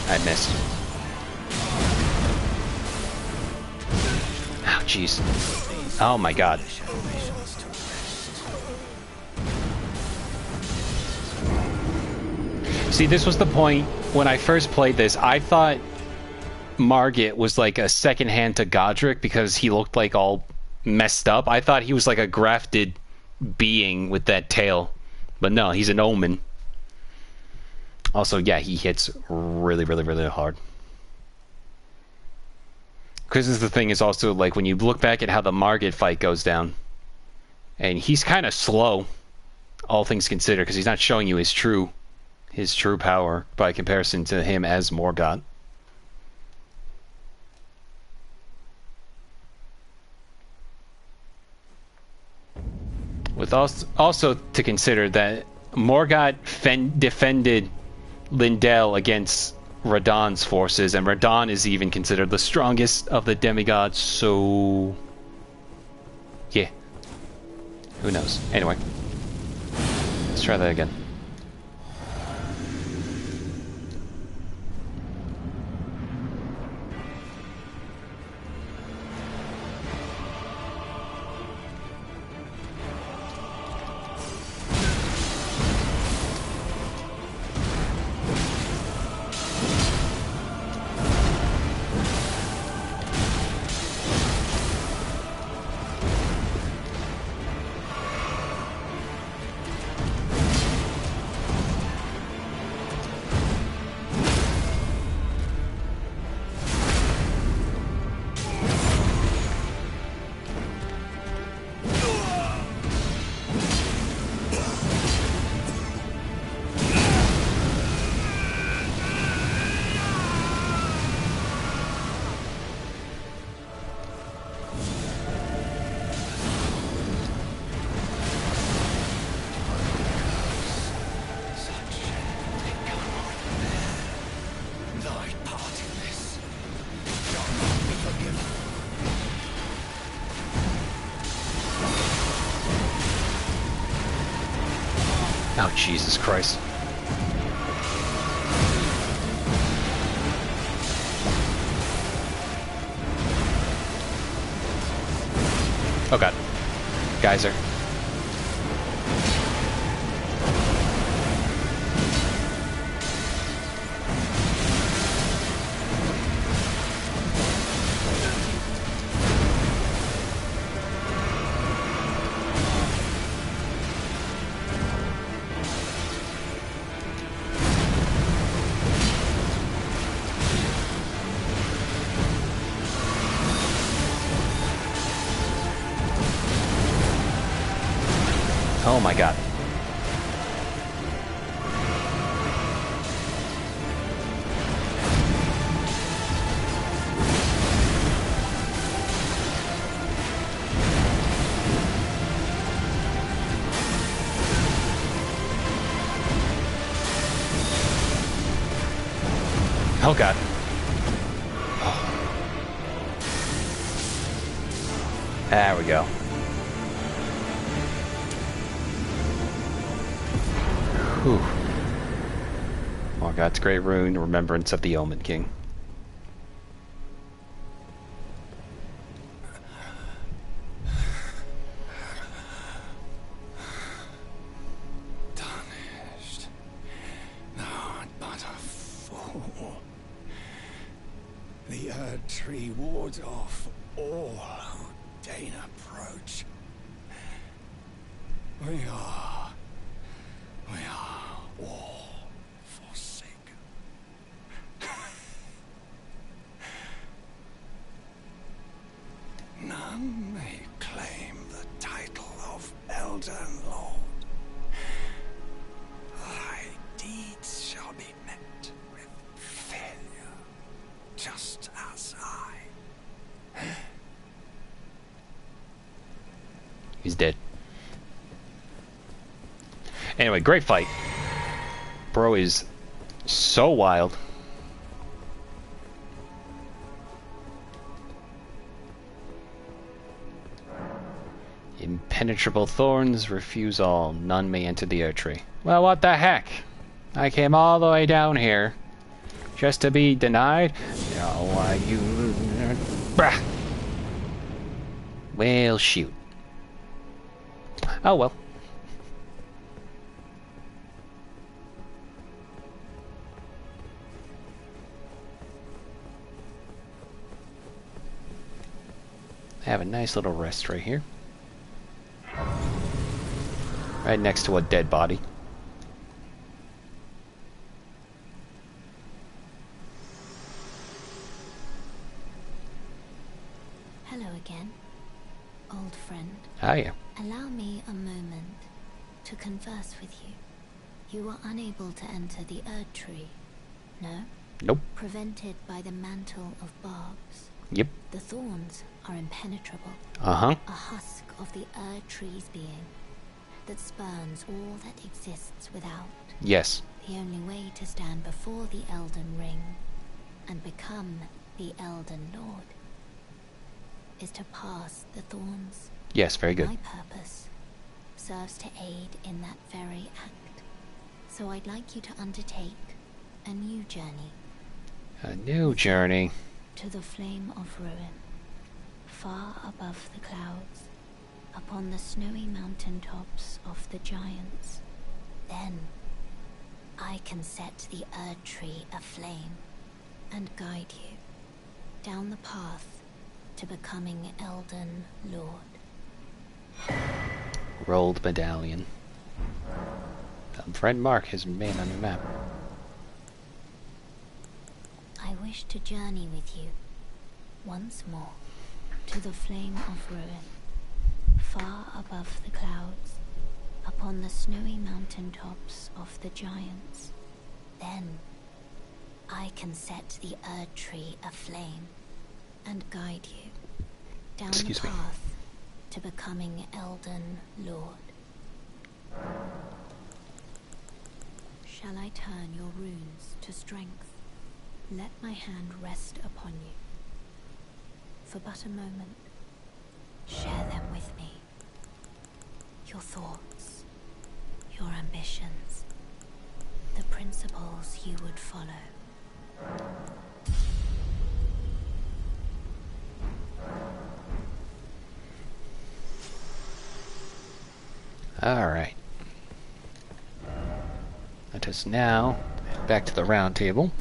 I missed. Oh jeez. Oh my god. See, this was the point when I first played this. I thought Morgott was like a second hand to Godric because he looked like all messed up. I thought he was like a grafted being with that tail. But no, he's an omen. Also, yeah, he hits really hard. Because the thing is also, like, when you look back at how the Morgott fight goes down, and he's kind of slow, all things considered, because he's not showing you his true power by comparison to him as Morgott. With also to consider that Morgott defended Lindell against Radahn's forces, and Radahn is even considered the strongest of the demigods, so... yeah. Who knows? Anyway. Let's try that again. Oh, Jesus Christ. Oh god. Geyser. Oh my god. Oh god. Oh. There we go. Whew. Morgott's Great Rune, Remembrance of the Omen King. Tarnished. Not but a fool. The Erdtree wards off all who deign approach. We are all forsaken. None may claim the title of Elden Lord. Thy deeds shall be met with failure, just as I. He's dead. Anyway, great fight. Bro is so wild. Impenetrable thorns, refuse all. None may enter the Erdtree. Well, what the heck? I came all the way down here just to be denied? No, you... Bah. Well, shoot. Oh, well. I have a nice little rest right here. Right next to a dead body. Hello again, old friend. Hiya. Allow me a moment to converse with you. You were unable to enter the Erdtree, no? Nope. Prevented by the mantle of barbs. Yep. The thorns are impenetrable. Uh-huh. A husk of the Erdtree's being that spurns all that exists without. Yes. The only way to stand before the Elden Ring and become the Elden Lord is to pass the thorns. Yes, very good. My purpose serves to aid in that very act. So I'd like you to undertake a new journey. A new journey. To the flame of ruin, far above the clouds, upon the snowy mountain tops of the giants. Then I can set the Erdtree aflame and guide you down the path to becoming Elden Lord. Rolled medallion. Friend Mark has been on the map. I wish to journey with you once more to the flame of ruin, far above the clouds, upon the snowy mountain tops of the giants. Then I can set the Erdtree aflame and guide you down the path to becoming Elden Lord. Shall I turn your runes to strength? Let my hand rest upon you. For but a moment, share them with me. Your thoughts, your ambitions. ambitions, the principles you would follow. Alright. Let us now back to the round table.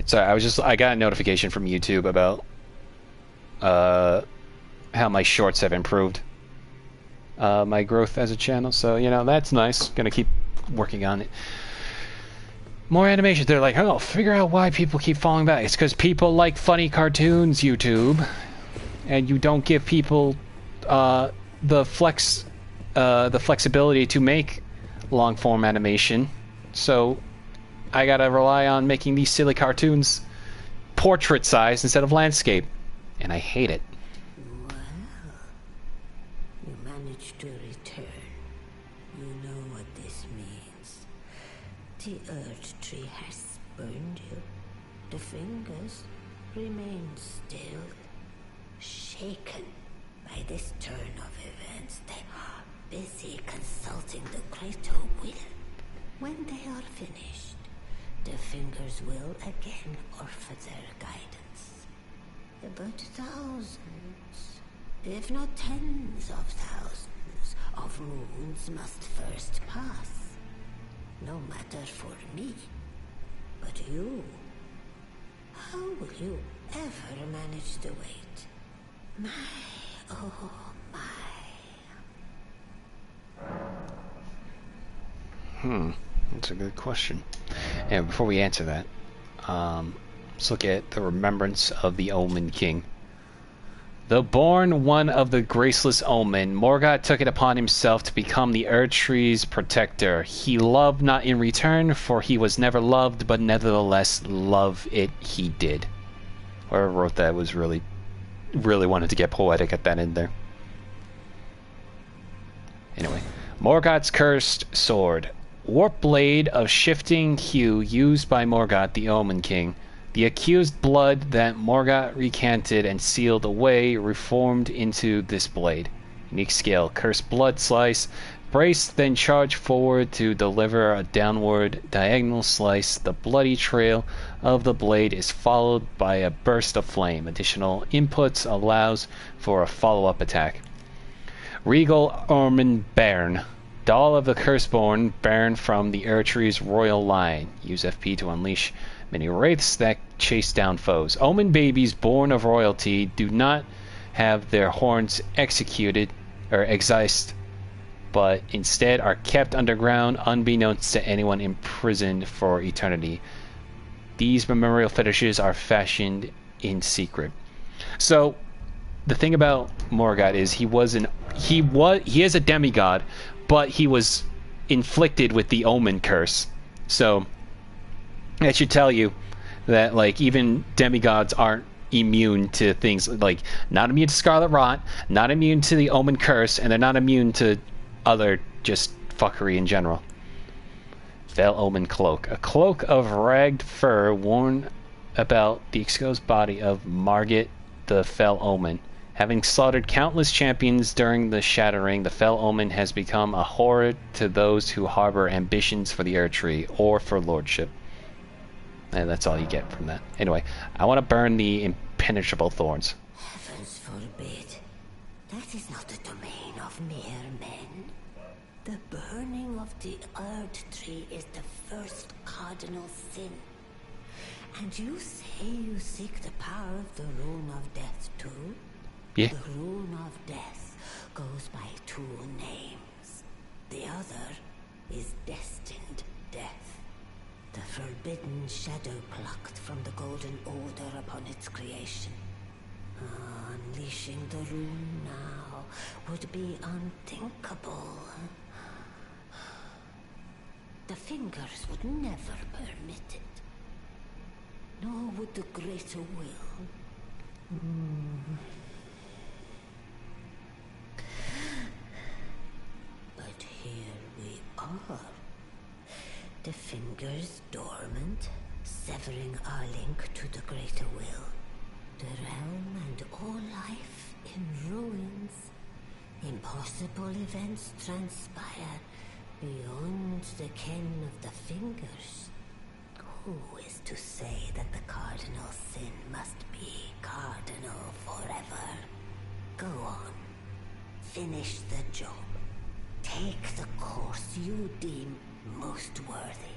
Sorry, I got a notification from YouTube about how my shorts have improved my growth as a channel, so you know, that's nice. Gonna keep working on it. More animations. They're like, oh, figure out why people keep falling back. It's because people like funny cartoons, YouTube, and you don't give people the flexibility to make long form animation. So I gotta rely on making these silly cartoons portrait size instead of landscape, and I hate it. Well, you managed to return. You know what this means. The Erdtree has spurned you. The fingers remain still, shaken by this turn of events. They are busy consulting the greater will. When they are finished, the fingers will again offer their guidance. But thousands, if not tens of thousands, of moons must first pass. No matter for me, but you. How will you ever manage the weight? My, oh my. That's a good question. And before we answer that, let's look at the remembrance of the Omen King. The born one of the graceless Omen, Morgott took it upon himself to become the Erdtree's protector. He loved not in return, for he was never loved, but nevertheless love it he did. Whoever wrote that was really wanted to get poetic at that end there. Anyway, Morgott's cursed sword. Warp blade of shifting hue used by Morgott, the Omen King. The accused blood that Morgott recanted and sealed away reformed into this blade. Unique scale, cursed blood slice. Brace, then charge forward to deliver a downward diagonal slice. The bloody trail of the blade is followed by a burst of flame. Additional inputs allows for a follow-up attack. Regal Ormond Bairn. Doll of the Curseborn, born from the Erdtree's royal line. Use FP to unleash many wraiths that chase down foes. Omen babies born of royalty do not have their horns executed or excised, but instead are kept underground unbeknownst to anyone imprisoned for eternity. These memorial fetishes are fashioned in secret. So the thing about Morgott is he is a demigod, but he was inflicted with the Omen curse. So that should tell you that, like, even demigods aren't immune to things, like, not immune to Scarlet Rot, not immune to the Omen curse, and they're not immune to other just fuckery in general. Fell Omen cloak. A cloak of ragged fur worn about the exposed body of Morgott the Fell Omen. Having slaughtered countless champions during the Shattering, the Fell Omen has become a horror to those who harbor ambitions for the Erdtree or for lordship. And that's all you get from that. Anyway, I want to burn the impenetrable thorns. Heavens forbid. That is not the domain of mere men. The burning of the Erdtree is the first cardinal sin. And you say you seek the power of the Rune of Death too? Yeah. The Rune of Death goes by two names. The other is Destined Death. The forbidden shadow plucked from the Golden Order upon its creation. Unleashing the rune now would be unthinkable. The Fingers would never permit it. Nor would the Greater Will. But here we are. The Fingers dormant, severing our link to the Greater Will. The realm and all life in ruins. Impossible events transpire beyond the ken of the Fingers. Who is to say that the cardinal sin must be cardinal forever? Go on. Finish the job. Take the course you deem most worthy.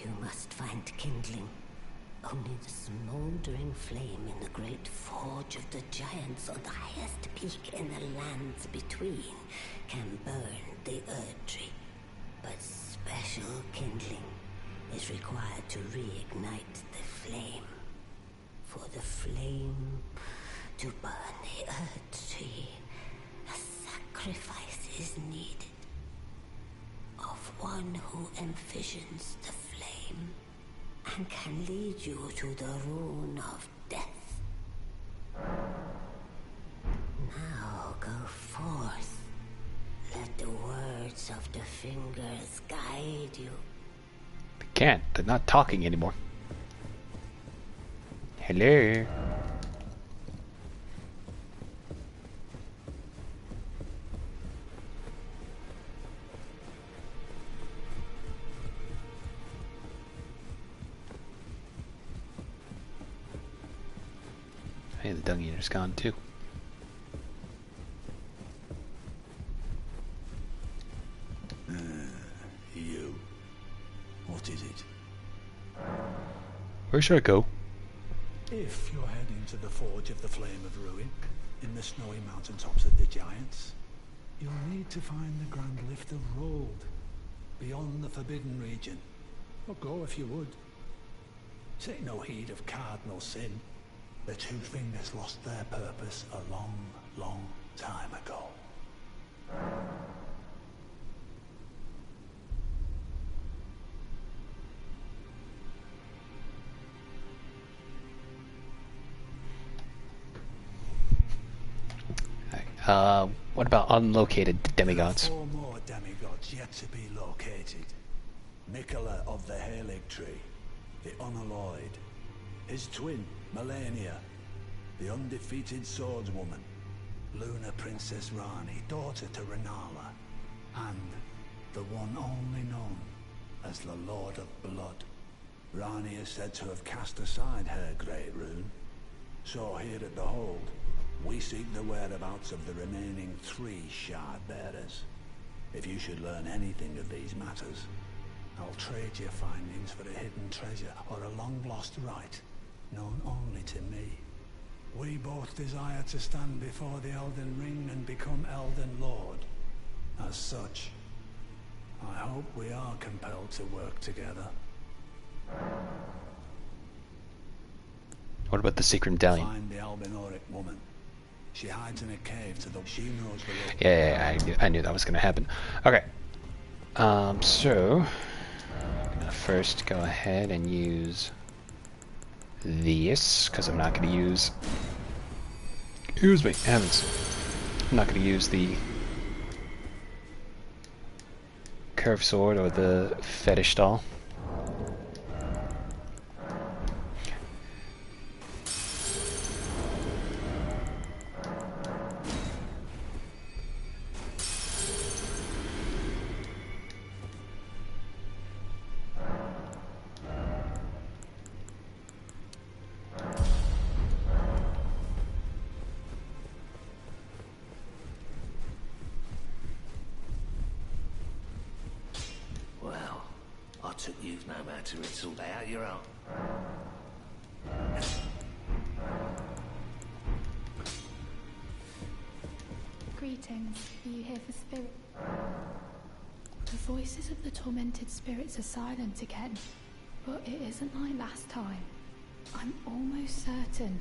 You must find kindling. Only the smoldering flame in the great forge of the giants on the highest peak in the lands between can burn the Erdtree. But special kindling is required to reignite the flame. For the flame to burn the Erdtree, a sacrifice is needed of one who envisions the flame and can lead you to the Rune of Death. Now go forth. Let the words of the Fingers guide you. They can't. They're not talking anymore. Hello. Hey, the dung eater's gone too. You. What is it? Where should I go? If you're heading to the Forge of the Flame of Ruin, in the snowy mountaintops of the Giants, you'll need to find the Grand Lift of Rold, beyond the Forbidden Region. Or go if you would. Take no heed of cardinal sin. The Two Fingers lost their purpose a long, long time ago. What about unlocated demigods? 4 more demigods yet to be located. Nicola of the Halig Tree, the Unalloyed, his twin, Melania, the undefeated swordswoman, Luna Princess Rani, daughter to Renala, and the one only known as the Lord of Blood. Rani is said to have cast aside her great rune. So here at the Hold, we seek the whereabouts of the remaining 3 shard bearers. If you should learn anything of these matters, I'll trade your findings for a hidden treasure or a long-lost right, known only to me. We both desire to stand before the Elden Ring and become Elden Lord. As such, I hope we are compelled to work together. What about the secret medallion? find the Albinoric woman. She hides in a cave to the... She knows the road. Yeah, I knew that was going to happen. Okay. So I'm gonna first go ahead and use this because I'm not going to use. Excuse me, heavens! I'm not going to use the curved sword or the fetish doll. took you no matter to sort out your own. Greetings. Are you here for spirit? The voices of the tormented spirits are silent again, but it isn't like last time. I'm almost certain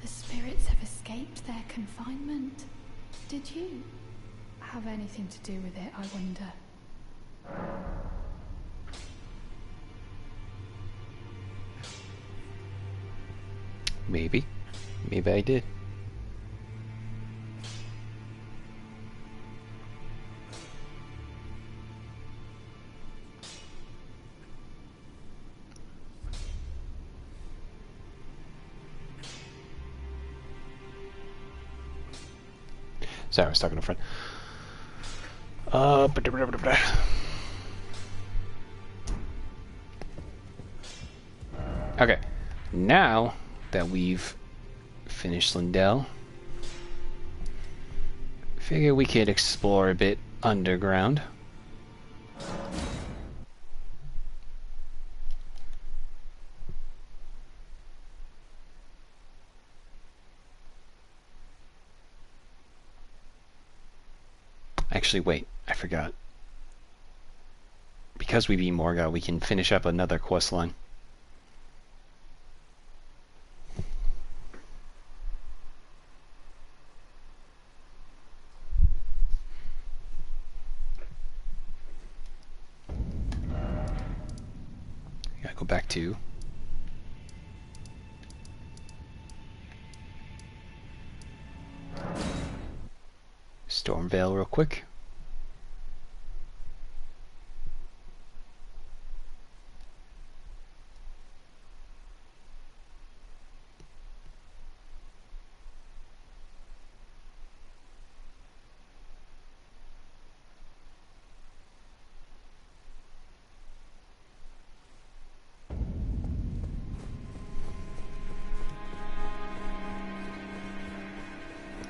the spirits have escaped their confinement. Did you have anything to do with it, I wonder? Maybe. Maybe I did. Sorry, I was talking to a friend. Okay, now that we've finished Lindell, figure we could explore a bit underground. Actually, wait, I forgot. Because we beat Morgott, we can finish up another quest line. Gotta go back to Stormvale real quick.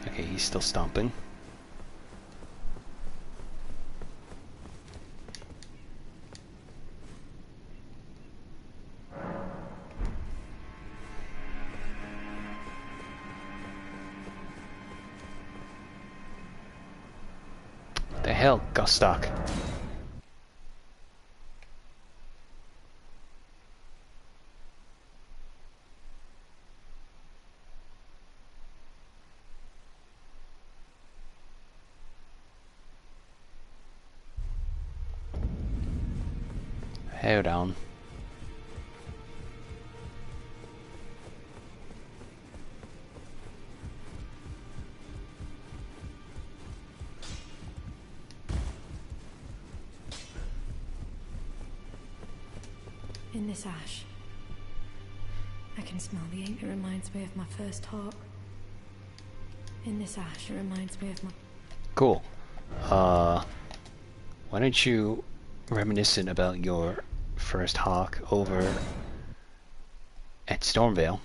Okay, he's still stomping. The hell, Gustok. Hold on. In this ash, I can smell the ink that reminds me of my first talk. In this ash, it reminds me of my... Cool. Why don't you reminiscent about your first hawk over at Stormvale?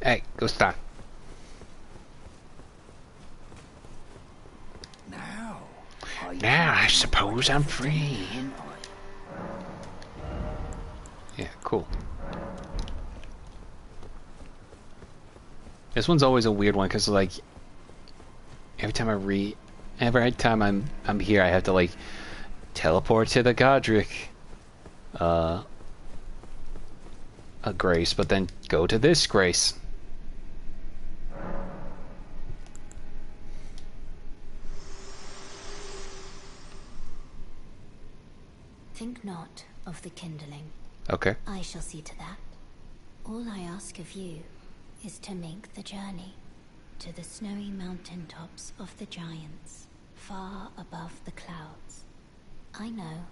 Hey, go stop. Now I suppose I'm free. Yeah, cool. This one's always a weird one because like every time I'm here, I have to like teleport to the Godric a grace, but then go to this grace. Think not of the kindling. Okay. I shall see to that. All I ask of you is to make the journey to the snowy mountain tops of the giants, far above the clouds. I know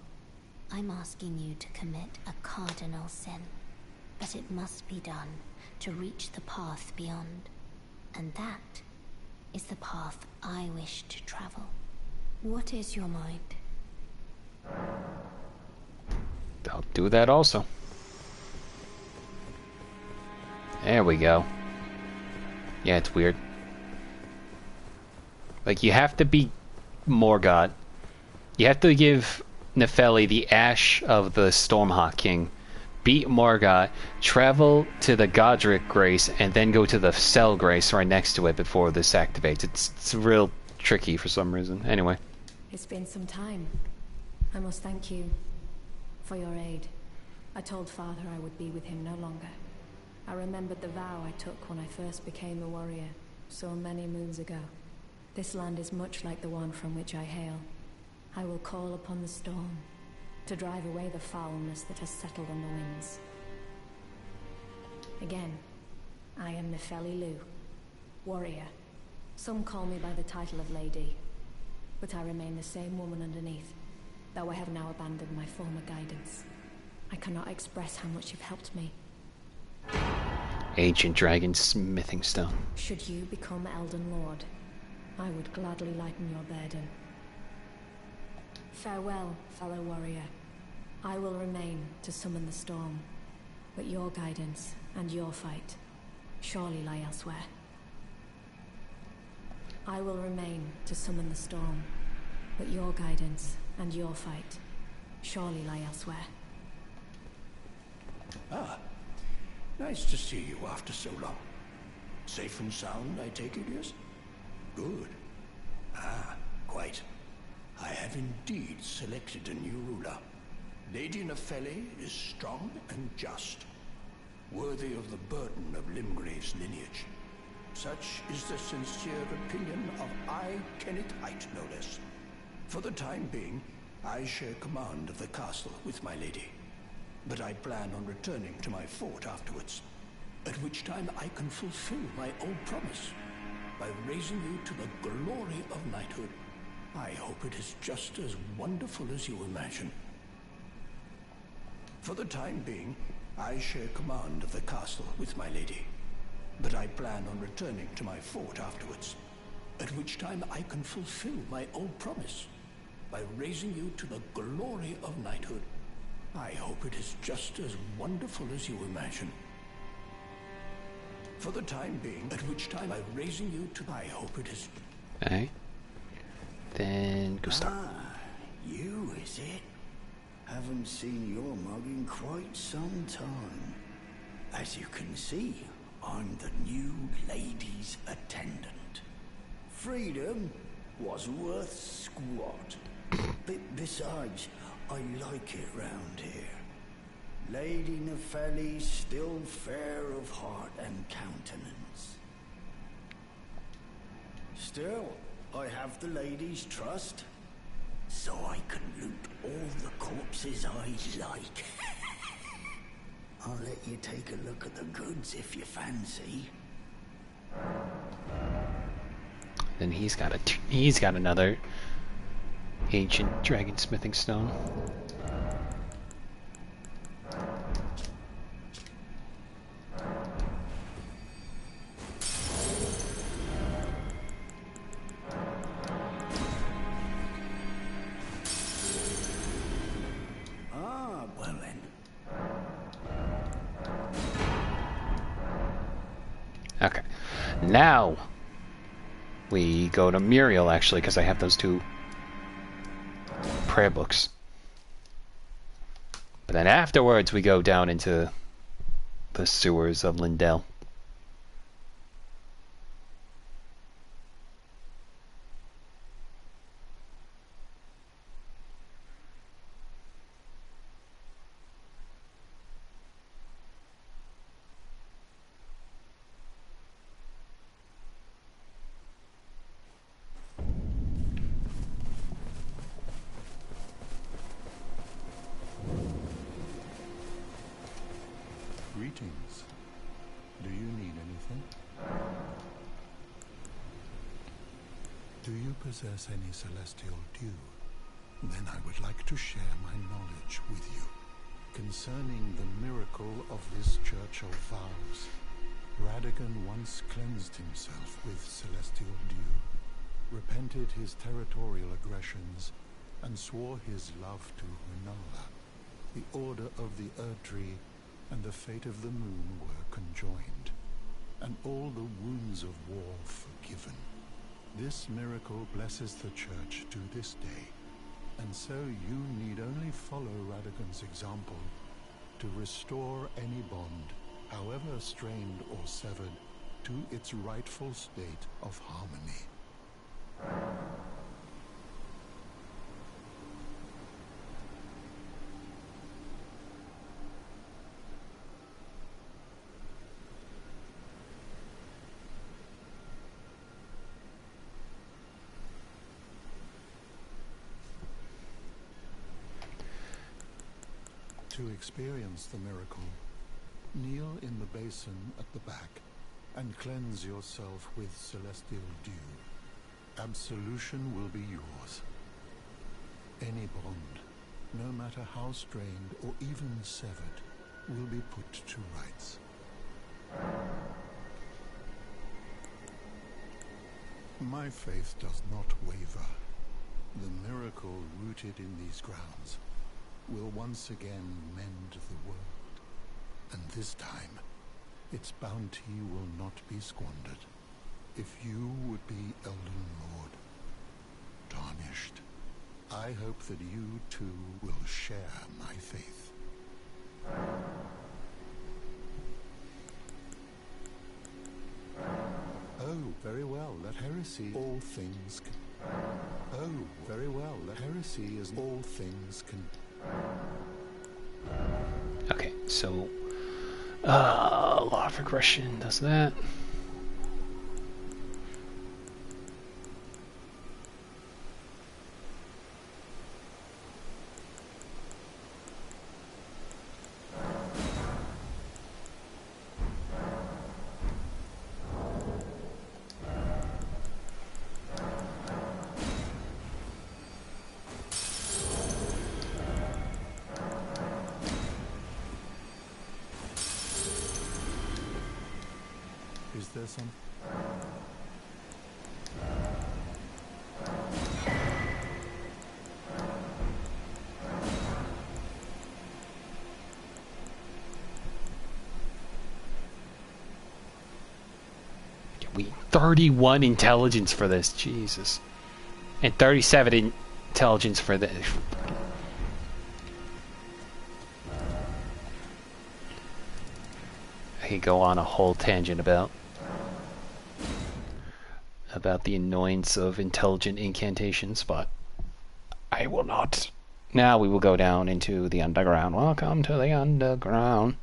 I'm asking you to commit a cardinal sin, but it must be done to reach the path beyond. And that is the path I wish to travel. What is your mind? I'll do that also. There we go. Yeah, it's weird. Like, you have to be Morgott. You have to give Nefeli the Ash of the Stormhawk King. Beat Morgott, travel to the Godric Grace, and then go to the Cell Grace right next to it before this activates. It's real tricky for some reason. Anyway. It's been some time. I must thank you for your aid. I told Father I would be with him no longer. I remembered the vow I took when I first became a warrior, so many moons ago. This land is much like the one from which I hail. I will call upon the storm to drive away the foulness that has settled on the winds. Again, I am Nefeli Lu, warrior. Some call me by the title of Lady, but I remain the same woman underneath, though I have now abandoned my former guidance. I cannot express how much you've helped me. Ancient Dragon Smithing Stone. Should you become Elden Lord, I would gladly lighten your burden. Farewell, fellow warrior. I will remain to summon the storm, but your guidance and your fight surely lie elsewhere. I will remain to summon the storm, but your guidance and your fight surely lie elsewhere. Ah, nice to see you after so long. Safe and sound, I take it, yes? Good. Ah, quite. I have indeed selected a new ruler. Lady Nefeli is strong and just, worthy of the burden of Limgrave's lineage. Such is the sincere opinion of I, Kenneth Height, no less. For the time being, I share command of the castle with my lady. But I plan on returning to my fort afterwards, at which time I can fulfill my old promise by raising you to the glory of knighthood. I hope it is just as wonderful as you imagine. For the time being, I share command of the castle with my lady, but I plan on returning to my fort afterwards, at which time I can fulfill my old promise by raising you to the glory of knighthood. I hope it is just as wonderful as you imagine. For the time being, at which time I'm raising you to... I hope it is... Okay. Then go start. Ah, you is it? Haven't seen your mug in quite some time. As you can see, I'm the new lady's attendant. Freedom was worth squat. Besides, I like it round here. Lady Nefeli's still fair of heart and countenance. Still, I have the lady's trust, so I can loot all the corpses I like. I'll let you take a look at the goods if you fancy. Then he's got another ancient dragon smithing stone. Ah, well then. Okay. Now we go to Muriel, actually, because I have those two prayer books. But then afterwards we go down into the sewers of Lindell. Do you possess any celestial dew? Then I would like to share my knowledge with you concerning the miracle of this church of vows. Radagon once cleansed himself with celestial dew, repented his territorial aggressions, and swore his love to Rinola. The order of the Erdtree and the fate of the moon were conjoined, and all the wounds of war forgiven. This miracle blesses the church to this day, and so you need only follow Radagon's example to restore any bond, however strained or severed, to its rightful state of harmony. To experience the miracle, kneel in the basin at the back and cleanse yourself with celestial dew. Absolution will be yours. Any bond, no matter how strained or even severed, will be put to rights. My faith does not waver. The miracle rooted in these grounds will once again mend the world, and this time its bounty will not be squandered. If you would be Elden Lord, tarnished, I hope that you too will share my faith. Oh, very well, let heresy all things can. Oh, very well, let heresy is all things can. Okay, so law of regression does that. Is there some? We 31 intelligence for this, Jesus, and 37 intelligence for this. I could go on a whole tangent about the annoyance of intelligent incantations, but I will not. Now we will go down into the underground. Welcome to the underground.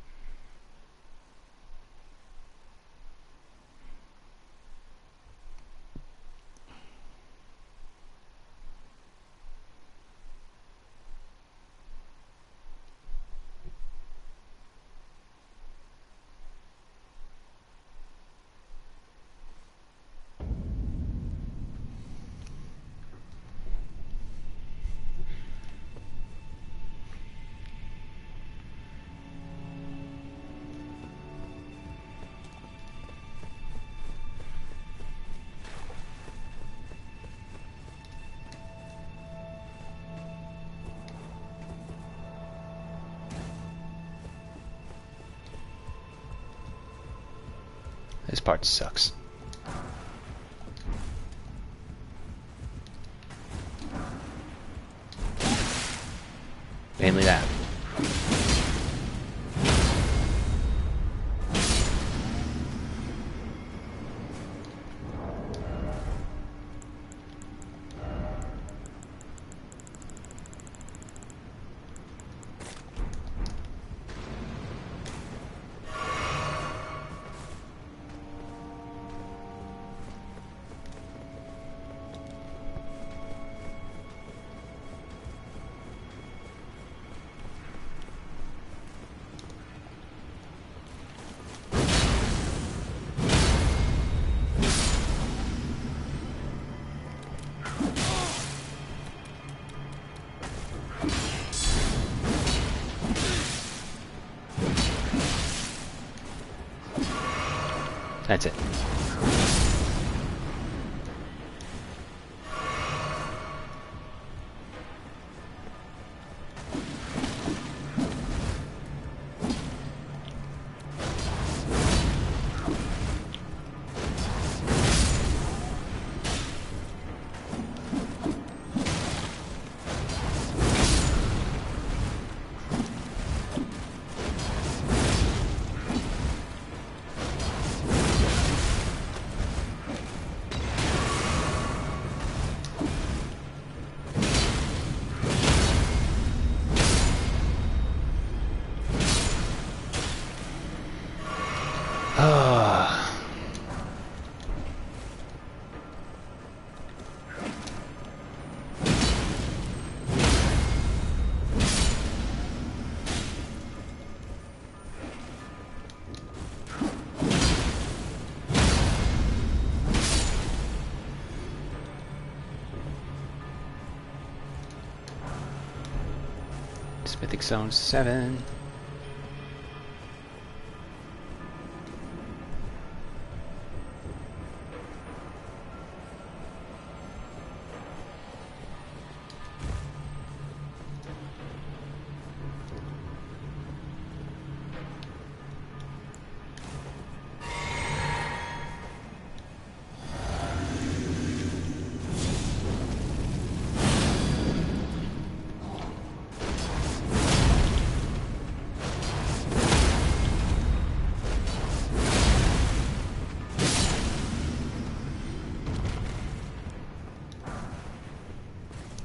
This part sucks. Mainly that. That's it. Mythic Zone 7.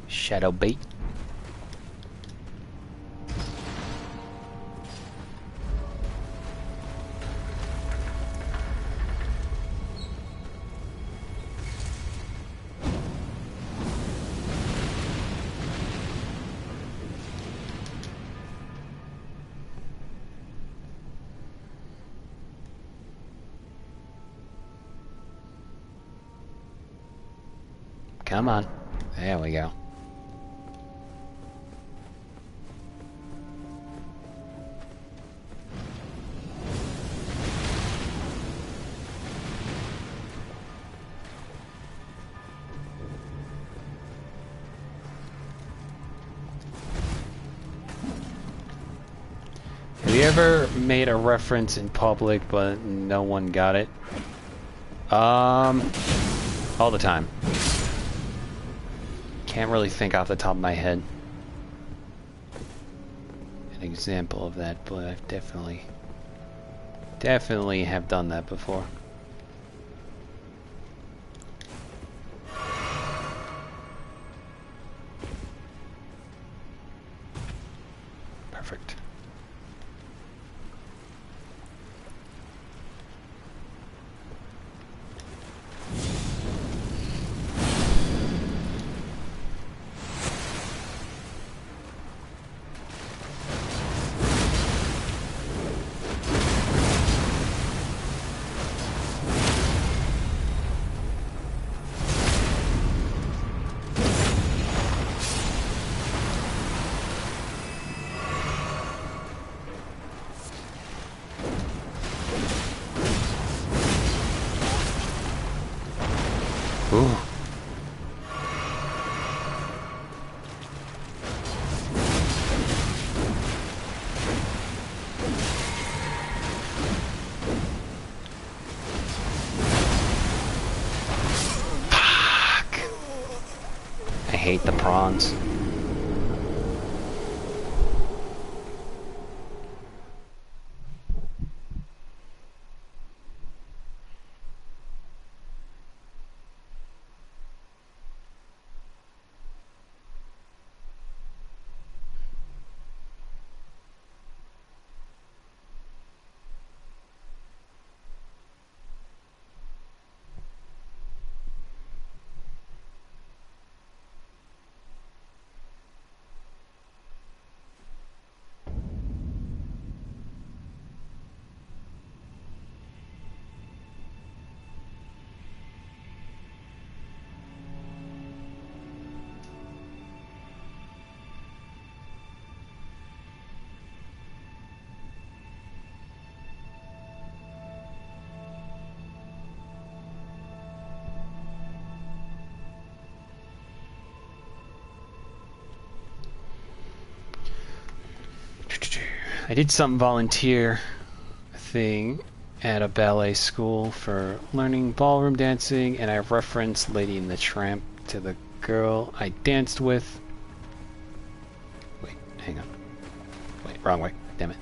Shadow bait. Come on. There we go. Have you ever made a reference in public but no one got it? All the time. Can't really think off the top of my head an example of that, but I've definitely have done that before. Perfect. Ooh. Fuck. I hate the prawns. I did some volunteer thing at a ballet school for learning ballroom dancing, and I referenced Lady and the Tramp to the girl I danced with. Wait, hang on. Wait, wrong way. Damn it.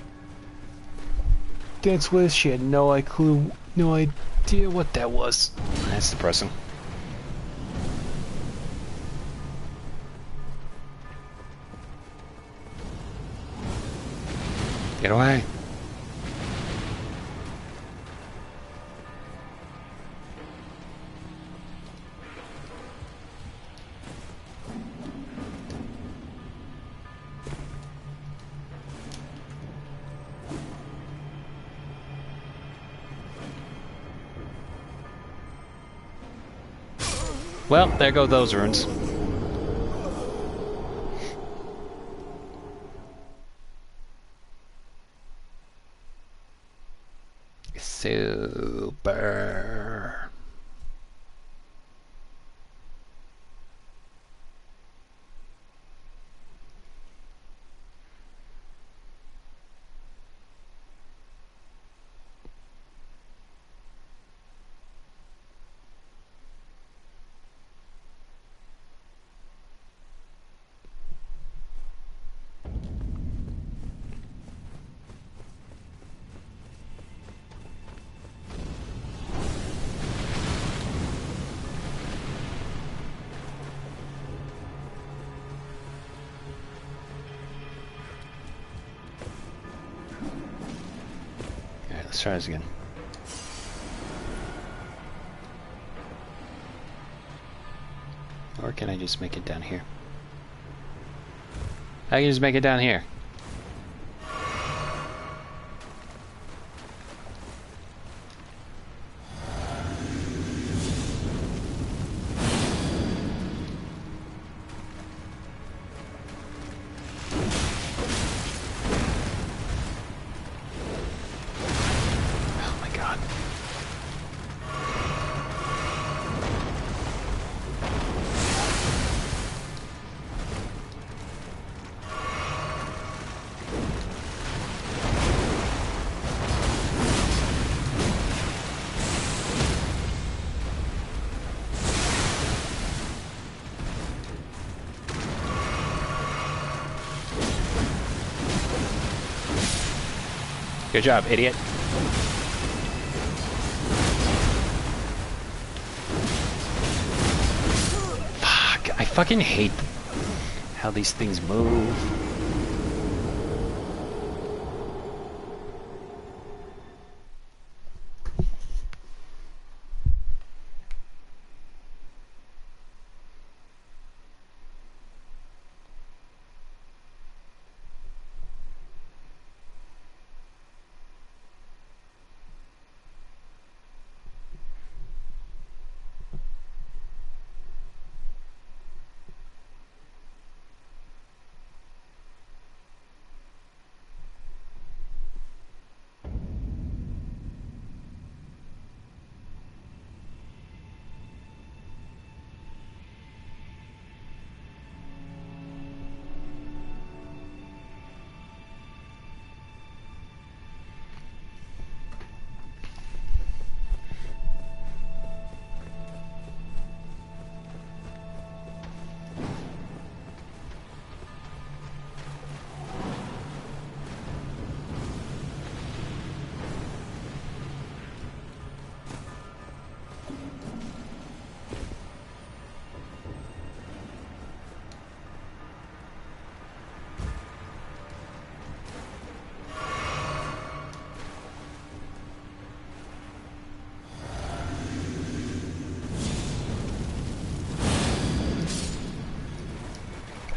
Dance with, she had no idea what that was. That's depressing. Get away. Well, there go those runes. Super. Let's try this again. Or can I just make it down here? I can just make it down here. Good job, idiot. Fuck, I fucking hate how these things move.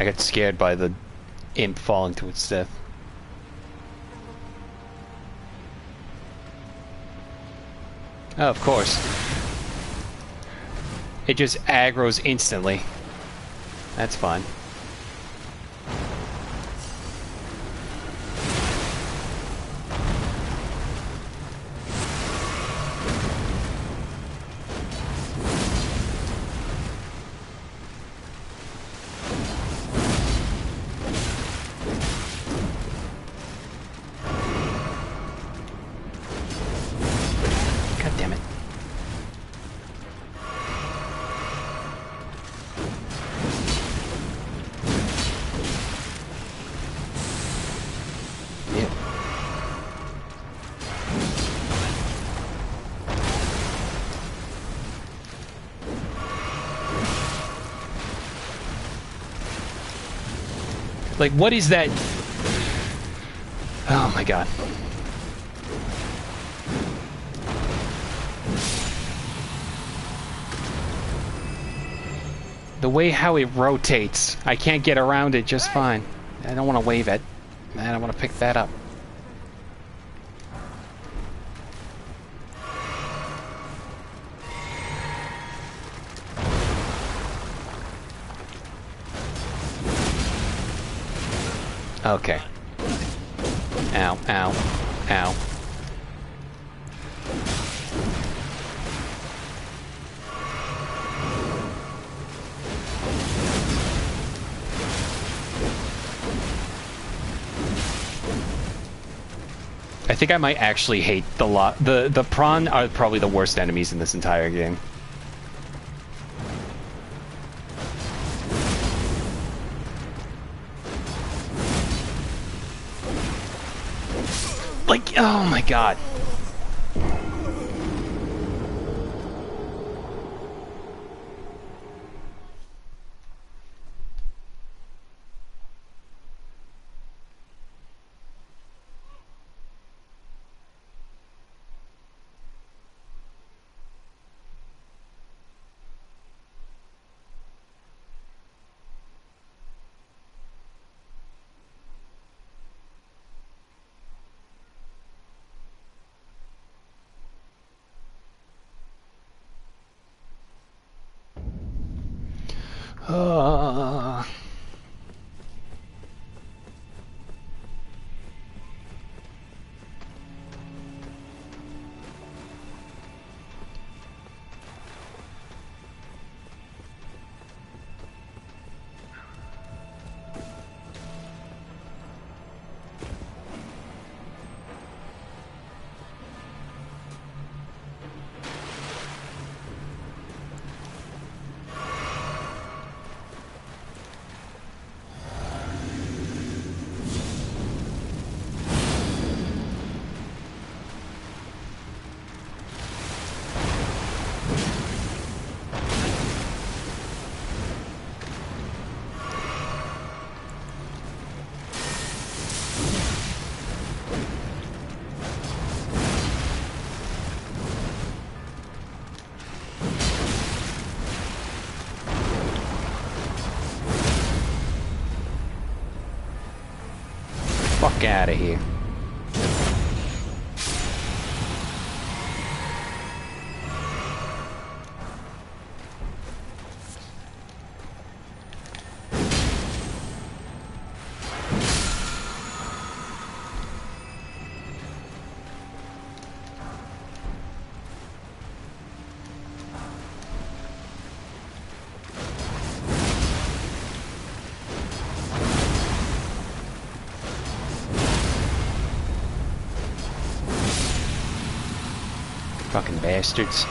I got scared by the imp falling to its death. Oh, of course. It just aggroes instantly. That's fine. Like, what is that? Oh my god. The way how it rotates, I can't get around it just fine. I don't want to wave it. Man, I want to pick that up. Okay. Ow, ow, ow. I think I might actually hate the prawn are probably the worst enemies in this entire game. Like, oh my god. Fuck out of here. Fucking bastards.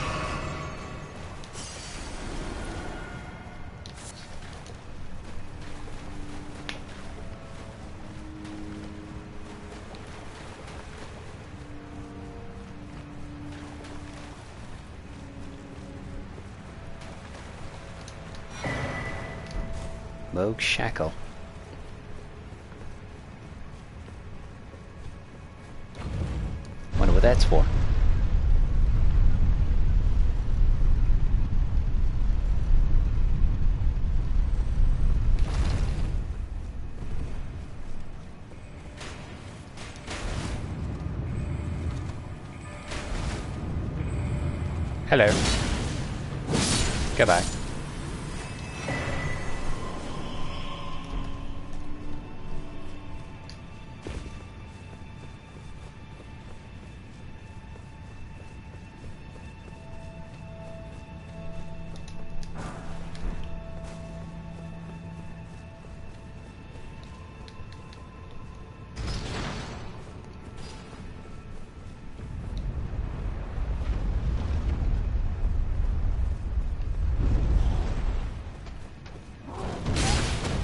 Moog Shackle. Wonder what that's for. Hello. Goodbye.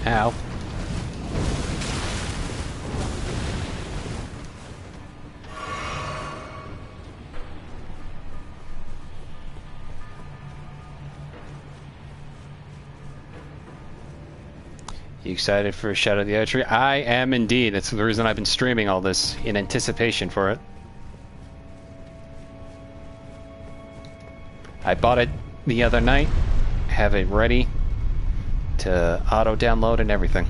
Ow. You excited for Shadow of the Erdtree? I am indeed. That's the reason I've been streaming all this, in anticipation for it. I bought it the other night, have it ready to auto-download and everything.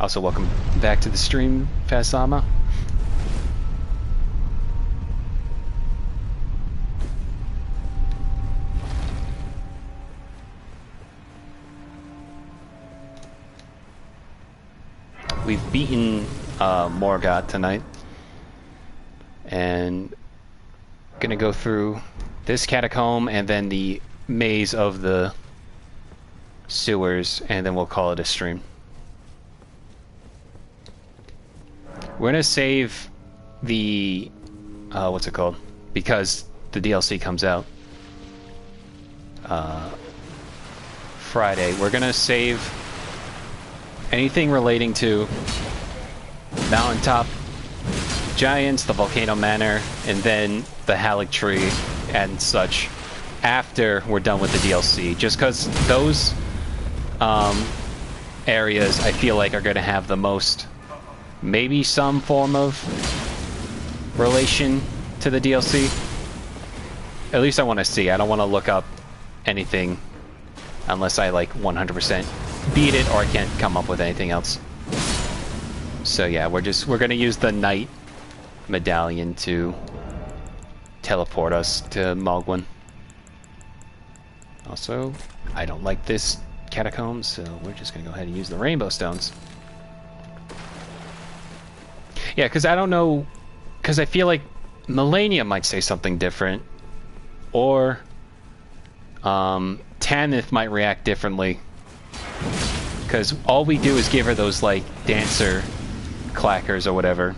Also, welcome back to the stream, Fasama. We've beaten Morgott tonight, and gonna go through this catacomb and then the maze of the sewers, and then we'll call it a stream. We're gonna save the what's it called? Because the DLC comes out Friday. We're gonna save anything relating to Mountaintop Giants, the Volcano Manor, and then the Erdtree and such after we're done with the DLC. Just because those areas I feel like are going to have the most, maybe some form of relation to the DLC. At least I want to see. I don't want to look up anything unless I like 100% beat it or I can't come up with anything else. So yeah, we're gonna use the Knight medallion to teleport us to Mogwin. Also, I don't like this catacomb, so we're just gonna go ahead and use the rainbow stones. Yeah, because I don't know, because I feel like Melania might say something different, or Tanith might react differently. Because all we do is give her those, like, dancer clackers or whatever.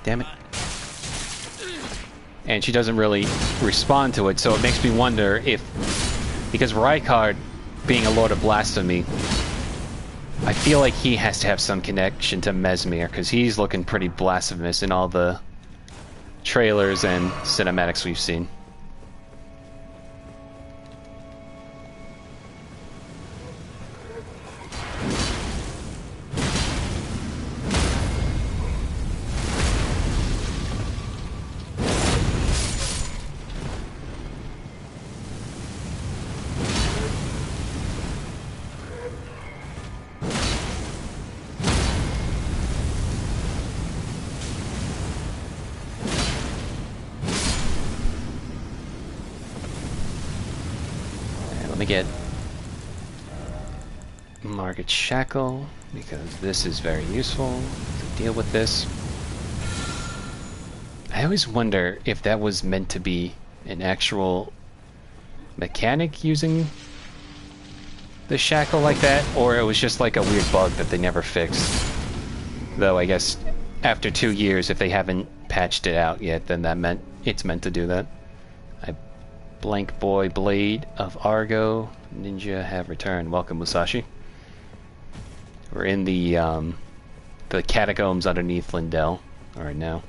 Damn it. And she doesn't really respond to it, so it makes me wonder if... Because Rykard, being a Lord of Blasphemy, I feel like he has to have some connection to Mesmir, because he's looking pretty blasphemous in all the trailers and cinematics we've seen. Get Morgott Shackle, because this is very useful to deal with this. I always wonder if that was meant to be an actual mechanic using the shackle like that, or it was just like a weird bug that they never fixed. Though I guess after 2 years, if they haven't patched it out yet, then that meant it's meant to do that. Blank Boy Blade of TheArgoNinja have returned. Welcome, Musashi. We're in the catacombs underneath Lindell right now.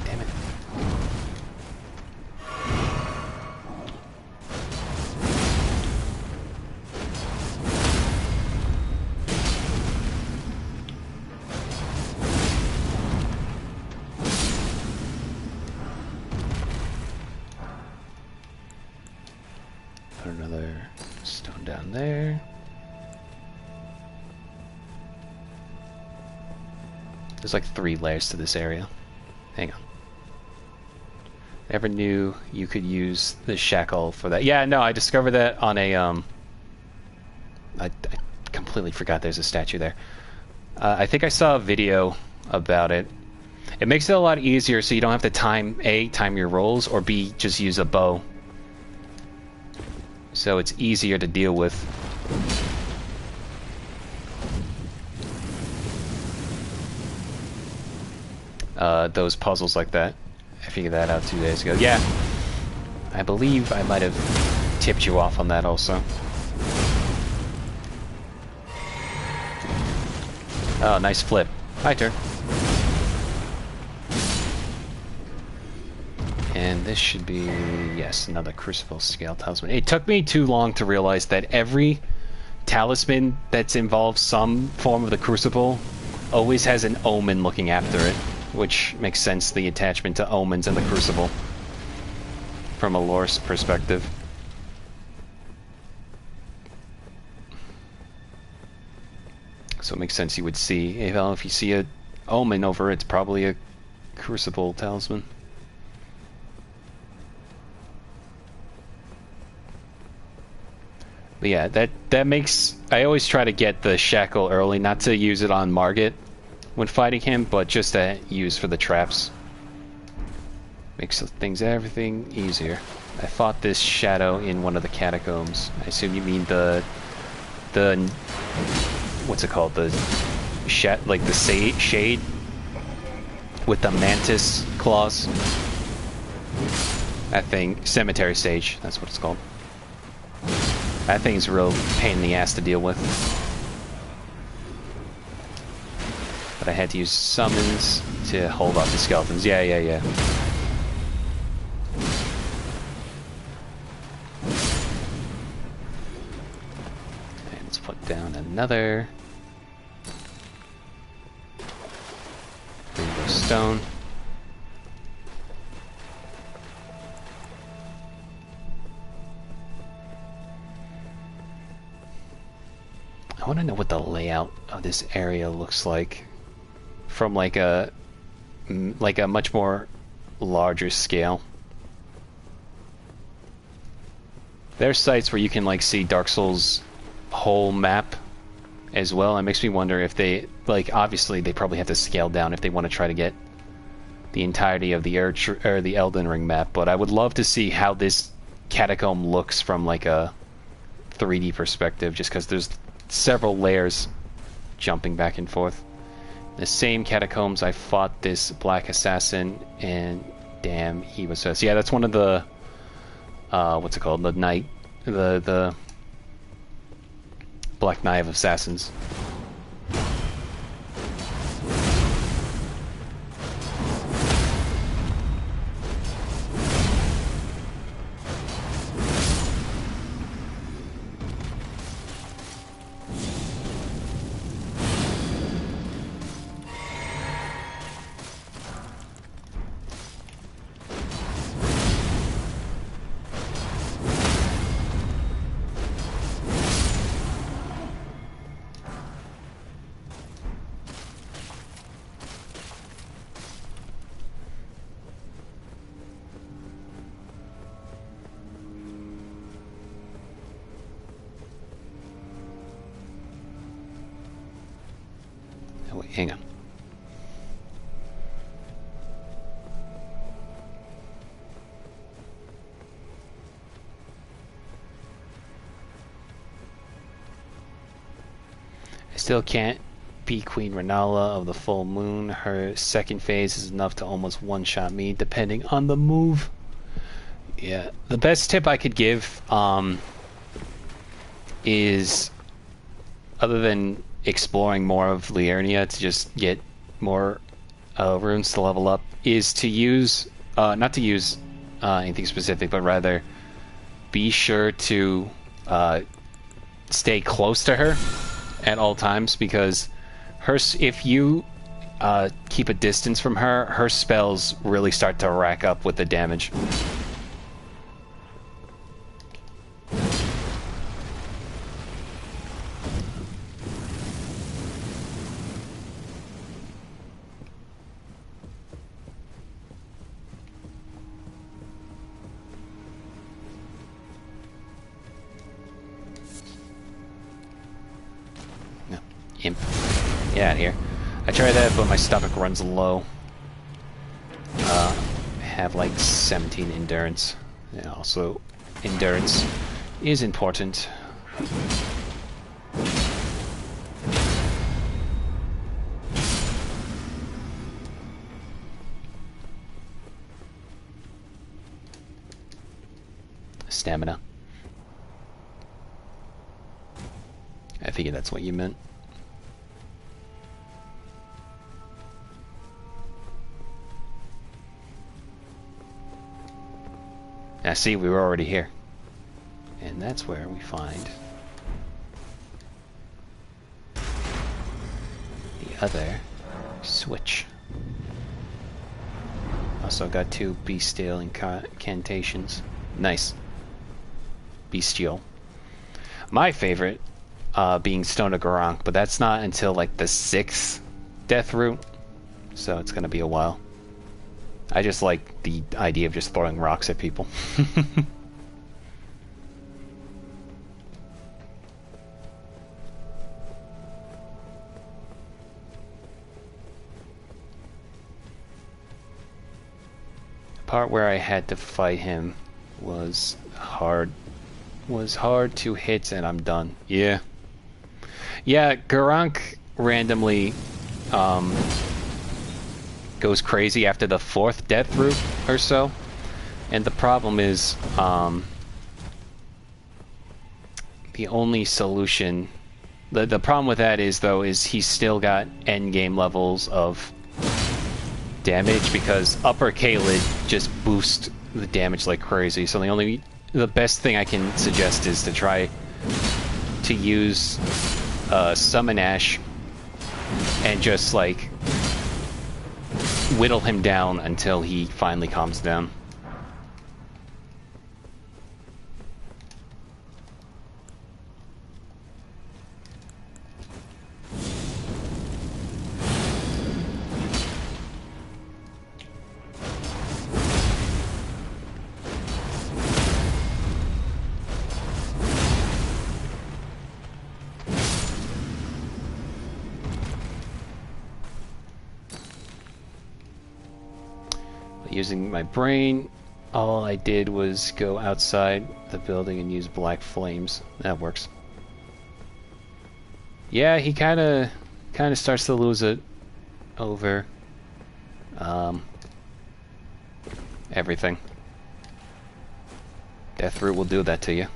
Damn it. Put another stone down there. There's like 3 layers to this area. Hang on. Never knew you could use the shackle for that. Yeah, no, I discovered that on a I completely forgot there's a statue there. I think I saw a video about it. It makes it a lot easier so you don't have to time your rolls, or B, just use a bow. So it's easier to deal with. Those puzzles like that. I figured that out 2 days ago. Yeah, I believe I might have tipped you off on that also. Oh, nice flip. My turn. And this should be, yes, another Crucible Scale Talisman. It took me too long to realize that every talisman that's involved some form of the Crucible always has an omen looking after it, which makes sense, the attachment to omens in the Crucible from a lore perspective. So it makes sense you would see, if you see a omen over it, it's probably a Crucible talisman. But yeah, that makes... I always try to get the shackle early, not to use it on Morgott when fighting him, but just to use for the traps. Makes everything easier. I fought this shadow in one of the catacombs. I assume you mean the what's it called? The shade with the mantis claws. That thing, cemetery sage. That's what it's called. That thing's a real pain in the ass to deal with. But I had to use summons to hold off the skeletons. Yeah. And let's put down another rainbow stone. I want to know what the layout of this area looks like from like a much more larger scale. There's sites where you can like see Dark Souls' whole map as well. It makes me wonder if they, like, obviously they probably have to scale down if they want to try to get the entirety of the Erdtree or the Elden Ring map, but I would love to see how this catacomb looks from like a 3D perspective, just because there's several layers jumping back and forth. The same catacombs I fought this black assassin, and damn, he was so... Yeah, that's one of the what's it called? The knight, the Black Knight of Assassins. Oh, wait, hang on. I still can't beat Queen Renala of the Full Moon. Her second phase is enough to almost one-shot me, depending on the move. Yeah, the best tip I could give is, other than exploring more of Liurnia to just get more runes to level up, is to use, not to use anything specific, but rather be sure to stay close to her at all times, because if you keep a distance from her, her spells really start to rack up with the damage. Imp. Get out of here. I tried that, but my stomach runs low. I have like 17 endurance. Yeah, also, endurance is important. Stamina. I figured that's what you meant. Now see, we were already here. And that's where we find the other switch. Also got 2 bestial incantations. Nice. Bestial. My favorite being Stone of Garank, but that's not until like the 6th death route, so it's gonna be a while. I just like the idea of just throwing rocks at people. The part where I had to fight him was hard. Was hard to hit, and I'm done. Yeah. Yeah, Garank randomly goes crazy after the 4th death route or so. And the problem is, the only solution... The problem with that is, though, is he's still got endgame levels of damage, because Upper K-Lid just boosts the damage like crazy. So the best thing I can suggest is to try to use Summon Ash and just like whittle him down until he finally calms down. Using my brain, all I did was go outside the building and use black flames. That works. Yeah, he kind of starts to lose it over everything. Death root will do that to you.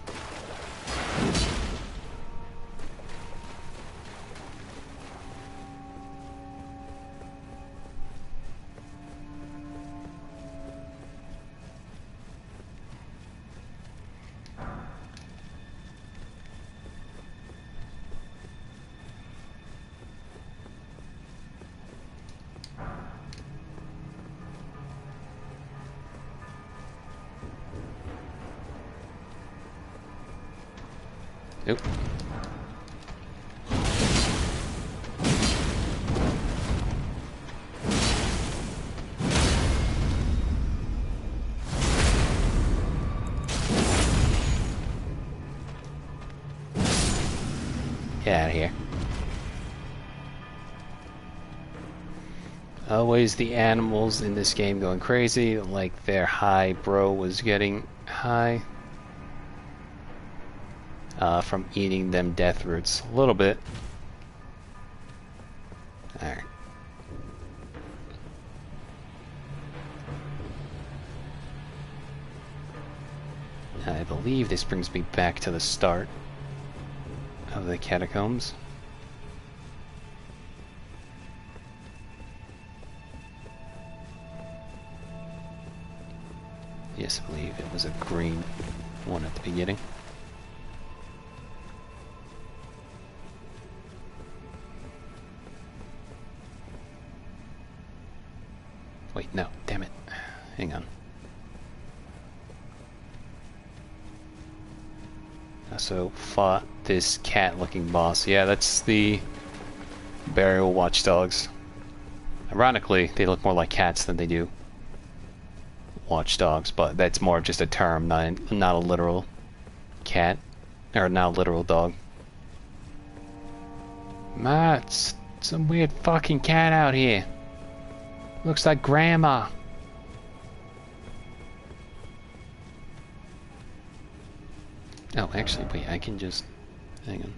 Nope. Get out of here. Always the animals in this game going crazy, like their high bro was getting high. From eating them death roots. A little bit. Alright. I believe this brings me back to the start of the catacombs. Yes, I believe it was a green one at the beginning. Wait, no, damn it. Hang on. Also fought this cat-looking boss. Yeah, that's the burial watchdogs. Ironically, they look more like cats than they do watchdogs, but that's more of just a term, not a literal cat, or not a literal dog. Ma, it's some weird fucking cat out here. Looks like Grandma. Oh, actually, wait, I can just... hang on.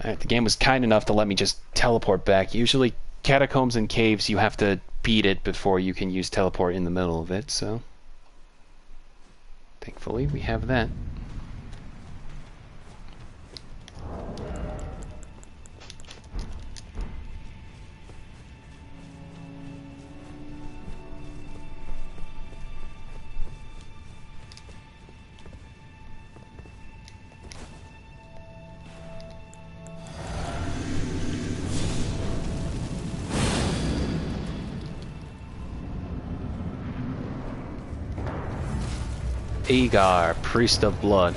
Alright, the game was kind enough to let me just teleport back. Usually, catacombs and caves, you have to beat it before you can use teleport in the middle of it, so... thankfully, we have that. Agar, Priest of Blood.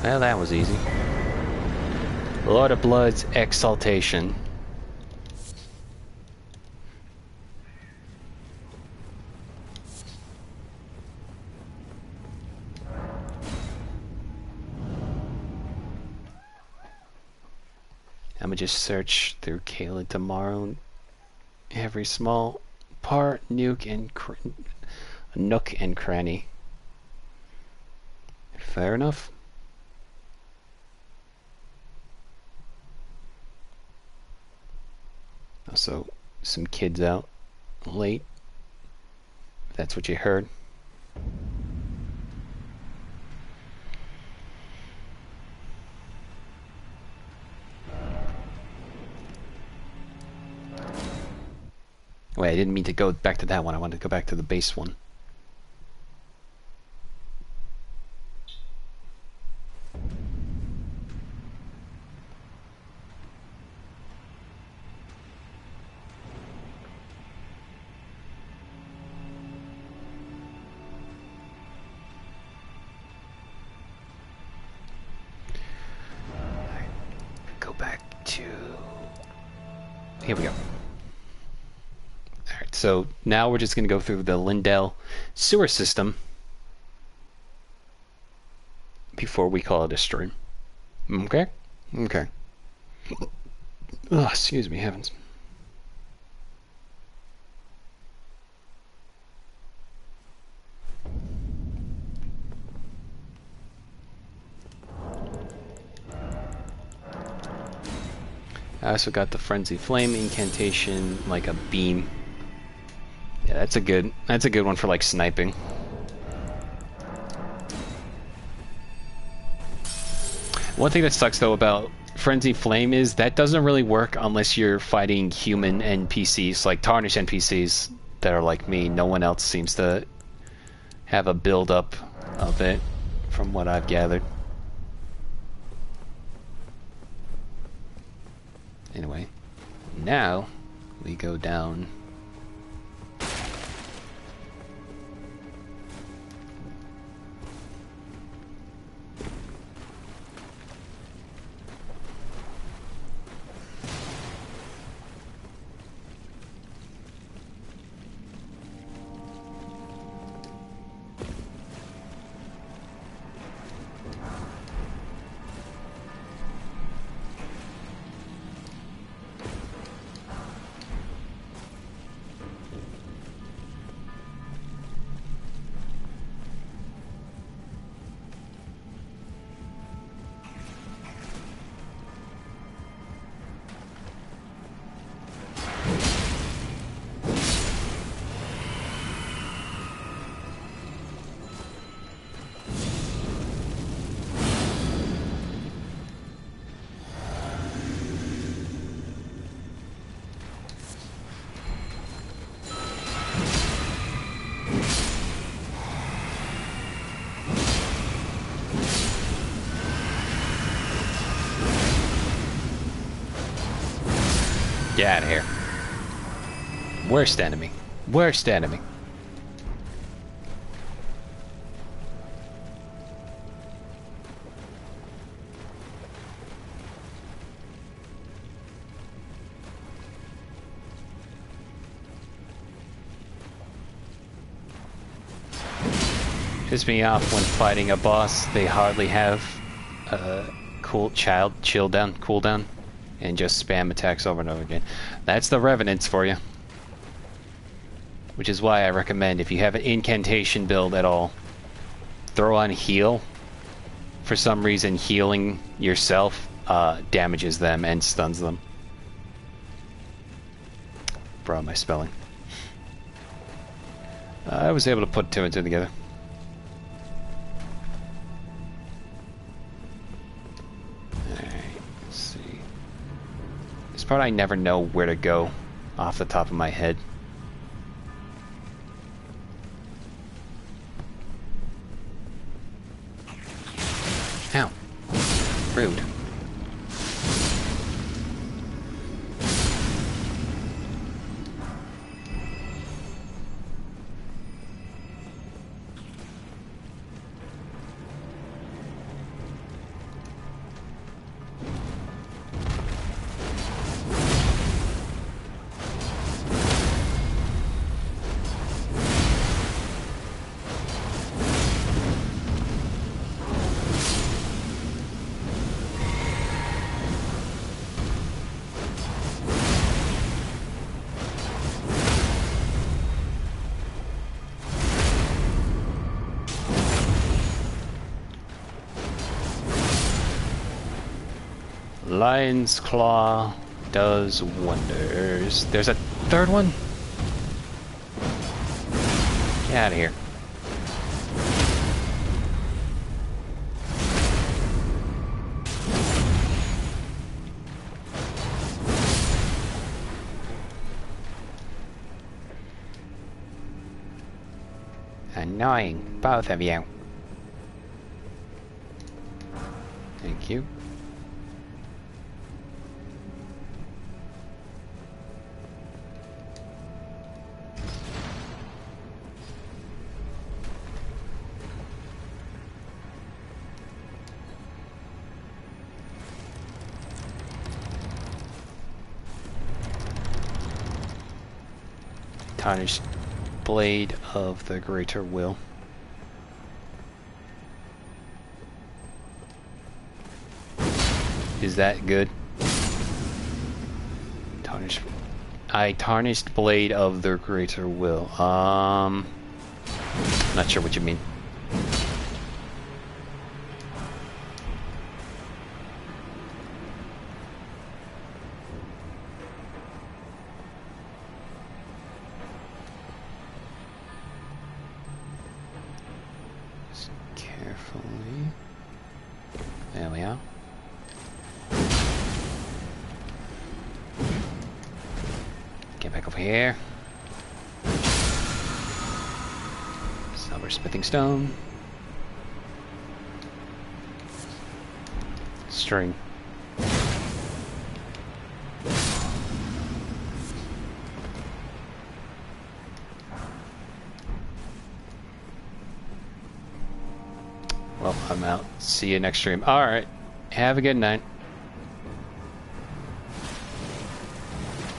Well, that was easy. Lord of Blood's Exaltation. I'm gonna just search through Kayla tomorrow. Every small part, nook and cranny. Fair enough. Also, some kids out late, if that's what you heard. Wait, I didn't mean to go back to that one. I wanted to go back to the base one. Here we go. Alright, so now we're just going to go through the Lindell sewer system before we call it a stream. Okay? Okay. Oh, excuse me, heavens. I also got the Frenzy Flame incantation, like a beam. Yeah, that's a good one for like sniping. One thing that sucks though about Frenzy Flame is that doesn't really work unless you're fighting human NPCs, like Tarnished NPCs that are like me. No one else seems to have a build-up of it, from what I've gathered. Anyway, now we go down. Get out of here. Worst enemy. Worst enemy. Pisses me off when fighting a boss, they hardly have a cooldown, and just spam attacks over and over again. That's the Revenants for you. Which is why I recommend, if you have an incantation build at all, throw on heal. For some reason, healing yourself damages them and stuns them. Bro, my spelling. I was able to put two and two together. part, I never know where to go off the top of my head. Ow. Rude. Lion's Claw does wonders. There's a third one? Get out of here. Annoying, both of you. Thank you. Tarnished Blade of the Greater Will. Is that good? Tarnished Blade of the Greater Will. Not sure what you mean. There we are. Get back over here. Silver smithing stone. String. Well, I'm out. See you next stream. Alright. Have a good night.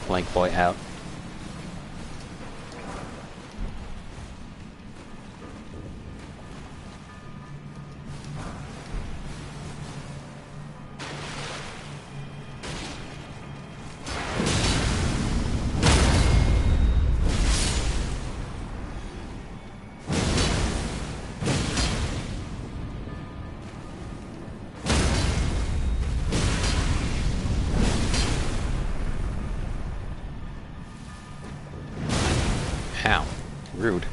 Blank Boy out. Ow. Rude.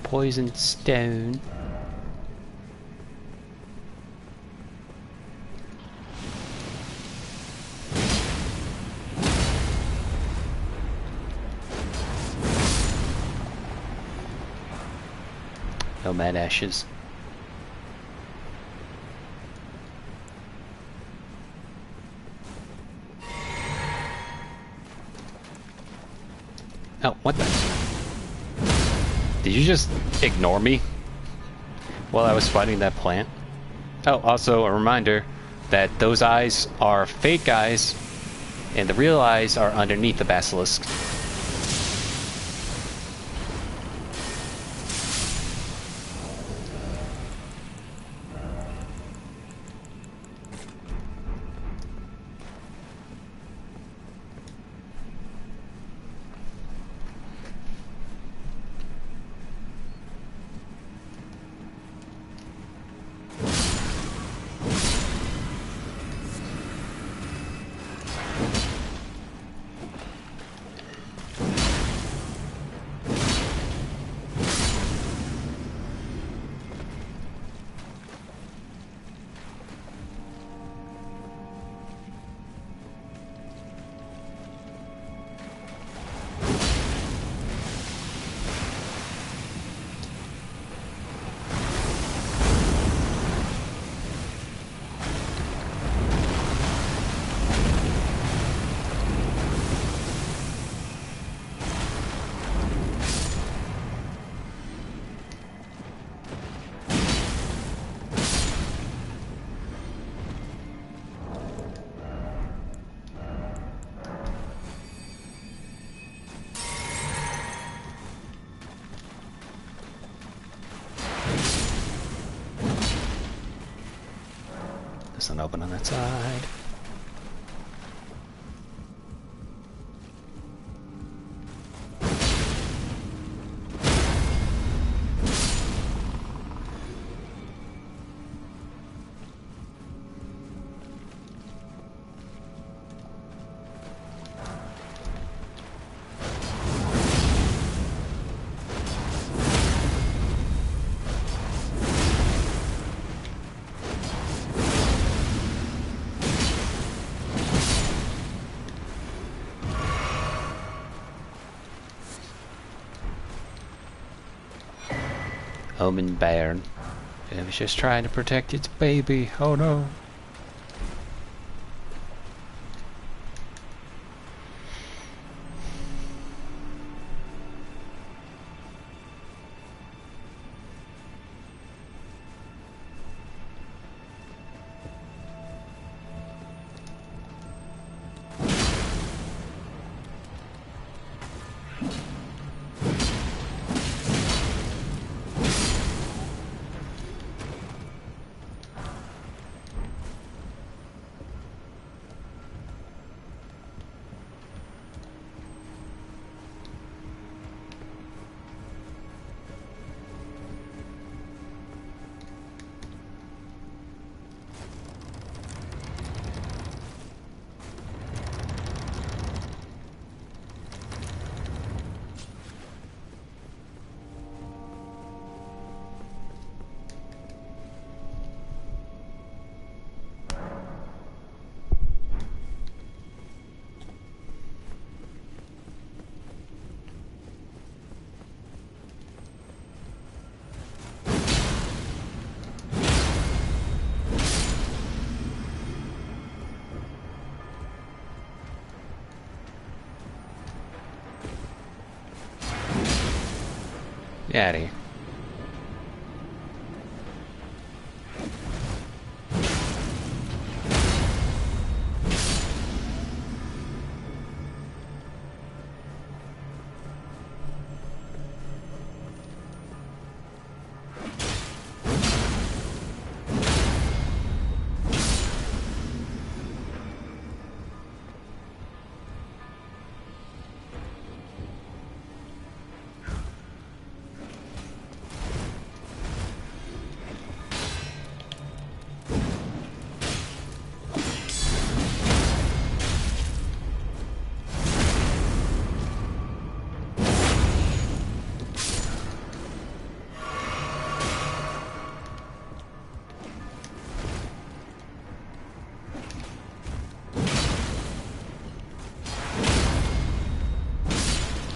Poison stone. Nomad ashes. Oh, what the? Did you just ignore me while I was fighting that plant? Oh, also a reminder that those eyes are fake eyes, and the real eyes are underneath the basilisk. It's not open on that side. Omen Bairn. It was just trying to protect its baby. Oh no. Get out of here.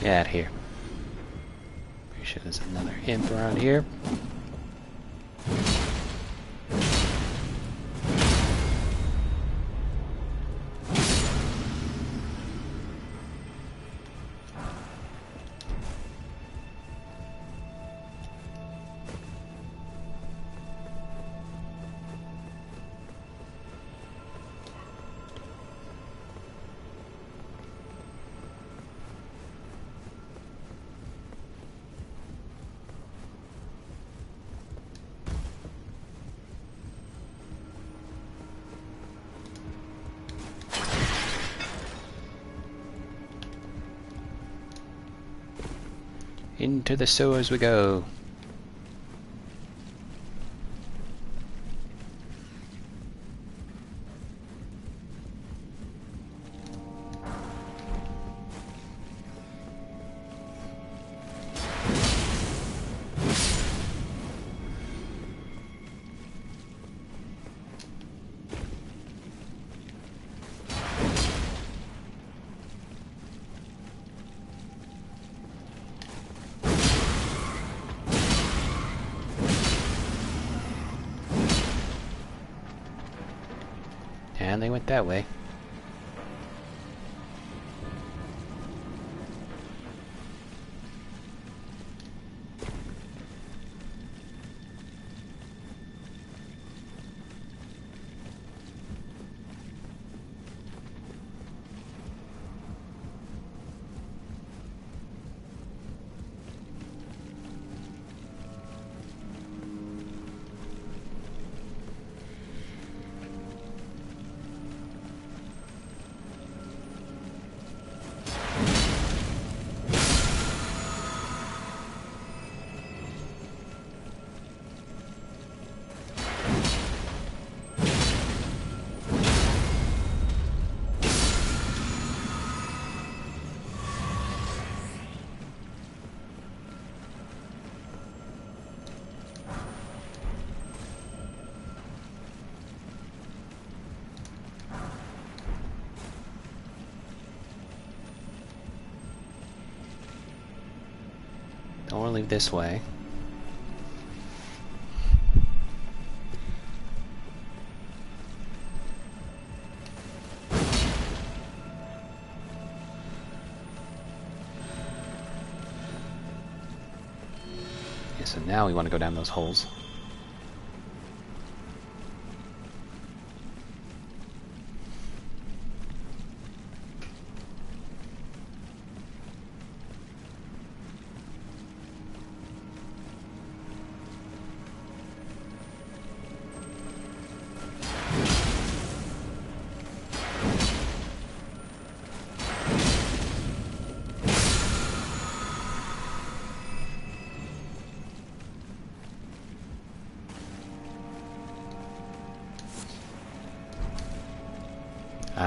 Get out of here. Pretty sure there's another imp around here. Into the sewers we go. And they went that way. don't want to leave this way. Yeah, so now we want to go down those holes.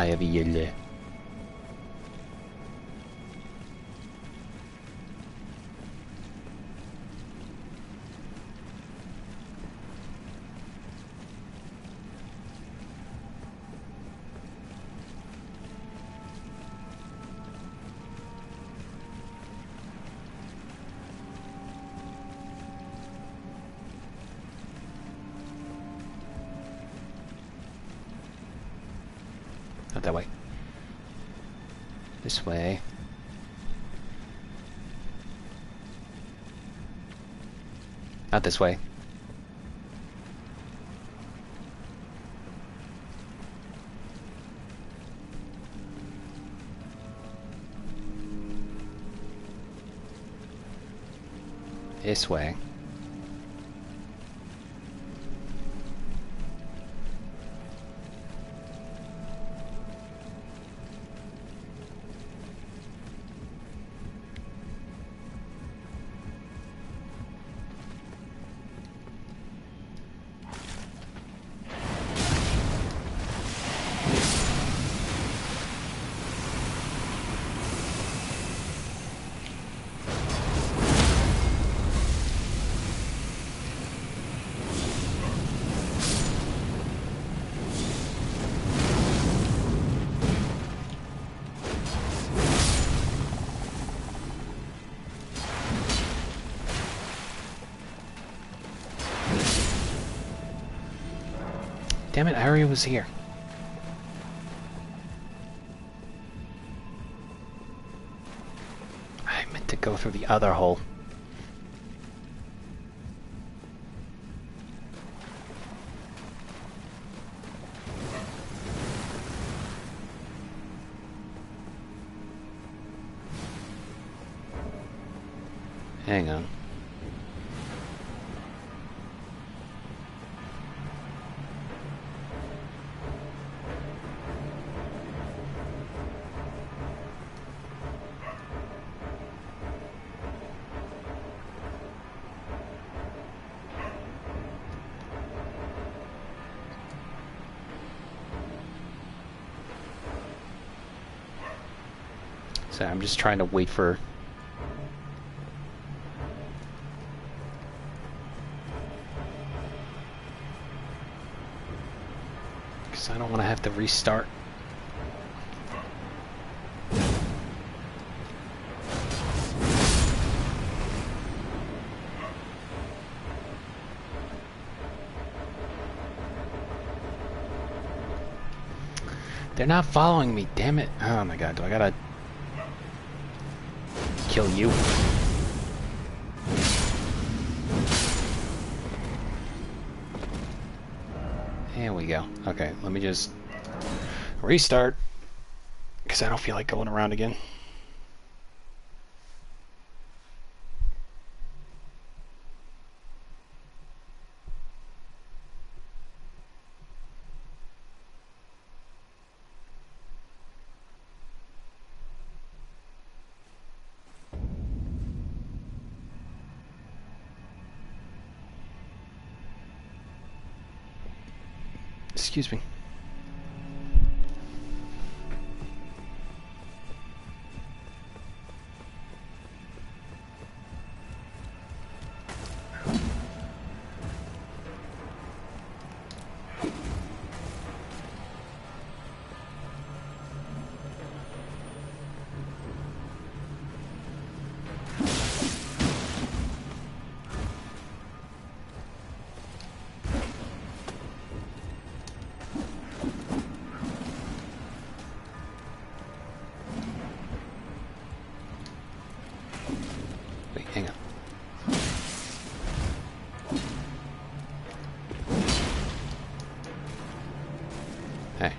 Jag vill. Not that way. This way. Not this way. This way. Damn it, I already was here. I meant to go through the other hole. Hang on. So I'm just trying to wait for... because I don't want to have to restart. They're not following me, damn it. Oh my god, do I gotta kill you? There we go. Okay, let me just restart, because I don't feel like going around again. Excuse me.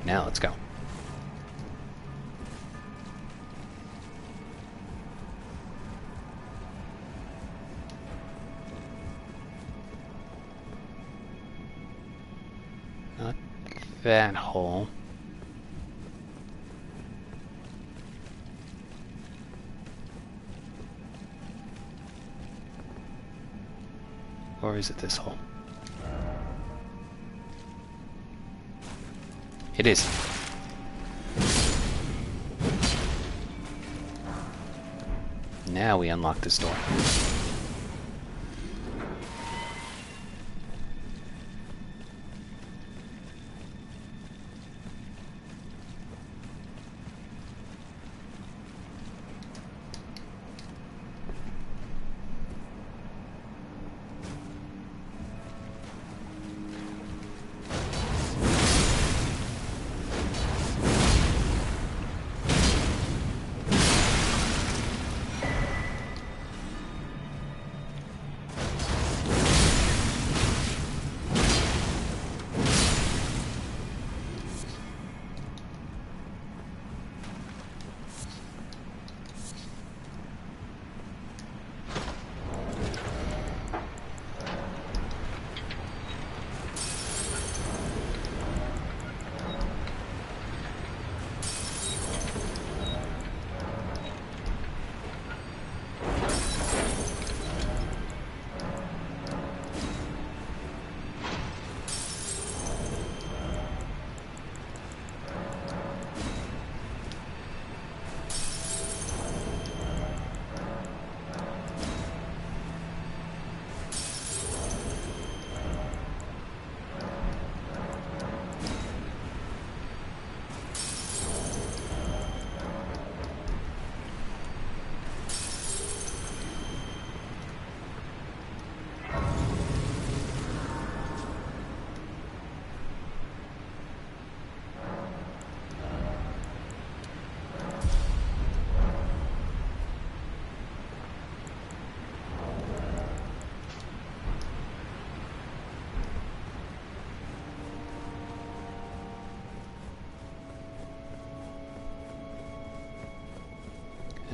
Now let's go. Not that hole. Or is it this hole? It is. Now we unlock this door.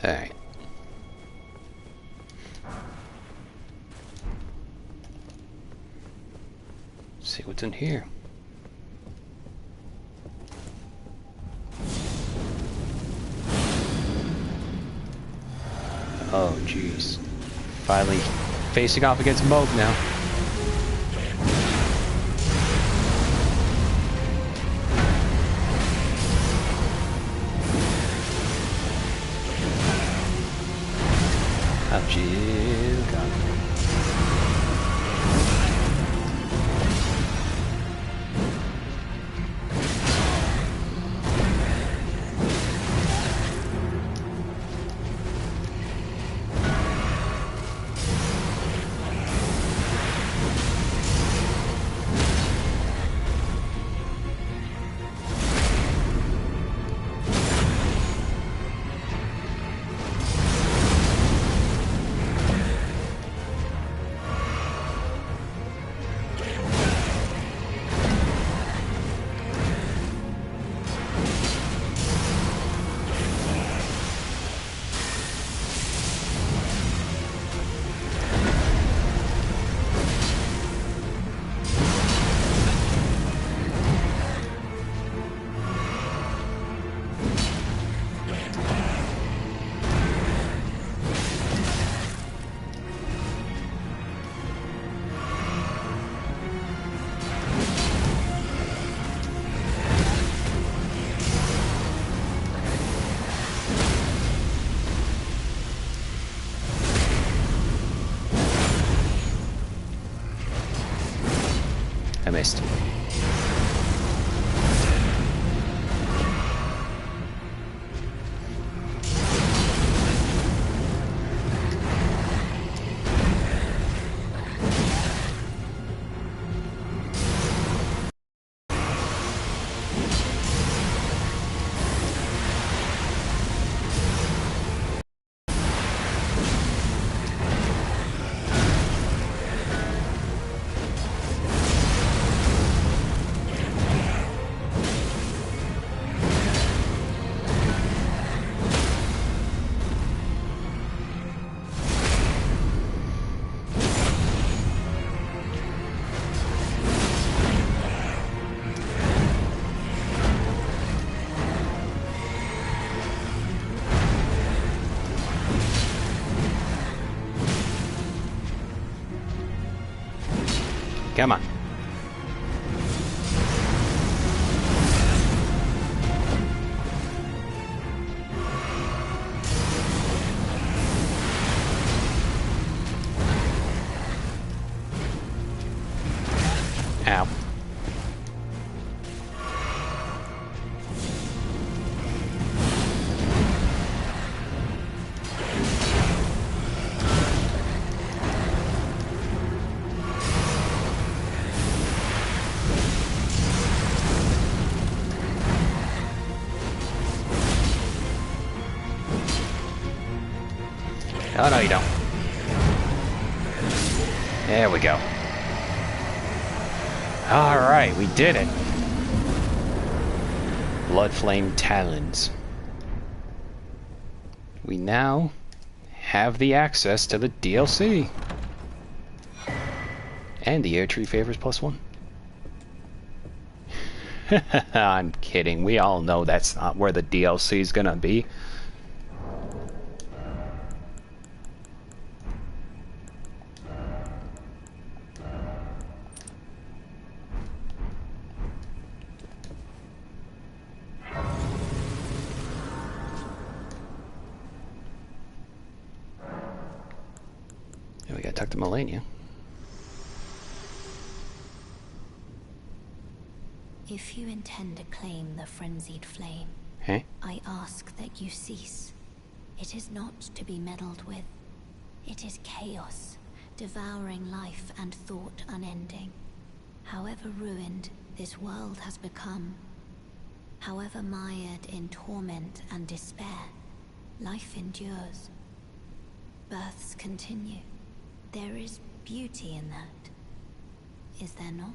Alright. See what's in here. Oh, jeez. Finally facing off against Morgott now. I missed. Come on. Ow. Oh, no, you don't. There we go. Alright, we did it. Bloodflame Talons. We now have the access to the DLC. And the Erdtree favors +1. I'm kidding. We all know that's not where the DLC is gonna be. We gotta talk to Melania. If you intend to claim the frenzied flame, Huh? I ask that you cease. It is not to be meddled with. It is chaos, devouring life and thought unending. However ruined this world has become, however mired in torment and despair, life endures. Births continue. There is beauty in that. Is there not?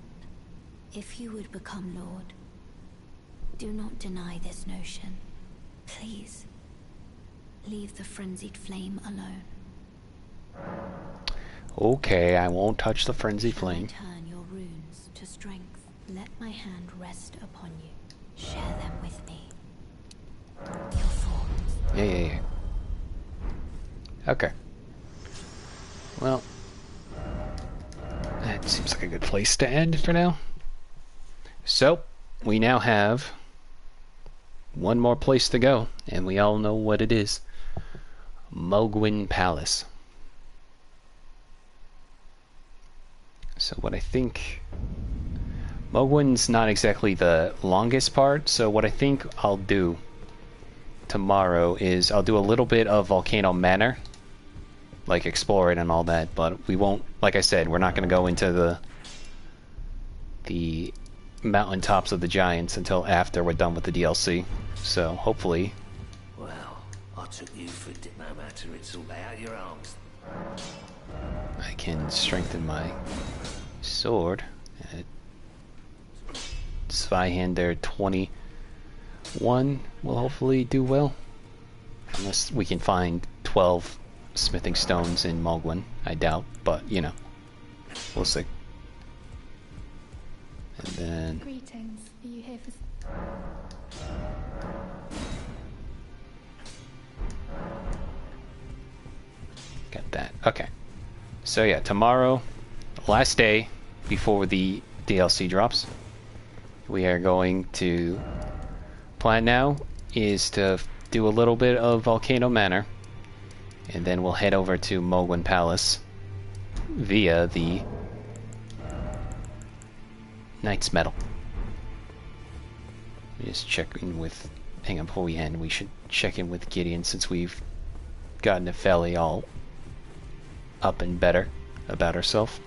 If you would become Lord, do not deny this notion. Please, leave the frenzied flame alone. Okay, I won't touch the frenzied flame. Turn your runes to strength. Let my hand rest upon you. Share them with me. Your thoughts. Yeah. Okay. Well, that seems like a good place to end for now. So, we now have one more place to go, and we all know what it is. Morgott Palace. So what I think... Morgott's not exactly the longest part, so what I think I'll do tomorrow is I'll do a little bit of Volcano Manor, like explore it and all that, but we won't, like I said, we're not going to go into the mountaintops of the giants until after we're done with the DLC. So hopefully... Well, I took you for no matter, it's all out your arms. I can strengthen my sword. Zweihander 21 will hopefully do well. Unless we can find 12 smithing stones in Morgott. I doubt, but you know. We'll see. And then... Greetings. Are you here for... Got that. Okay. So yeah, tomorrow, last day before the DLC drops, we are going to... Plan now is to do a little bit of Volcano Manor, and then we'll head over to Morgott Palace via the Knight's Medal. Just check in with... Hang on, before we end, we should check in with Gideon since we've gotten Nepheli all up and better about herself.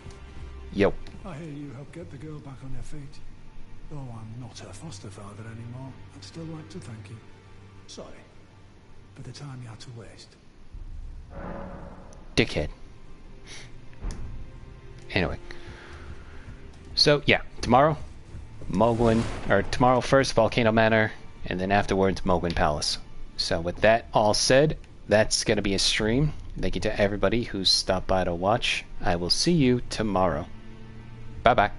Yo. I hear you helped get the girl back on her feet. Though I'm not her foster father anymore, I'd still like to thank you. Sorry for the time you had to waste. Dickhead. Anyway. So, yeah, tomorrow, tomorrow first, Volcano Manor, and then afterwards, Morgott Palace. So with that all said, that's going to be a stream. Thank you to everybody who stopped by to watch. I will see you tomorrow. Bye-bye.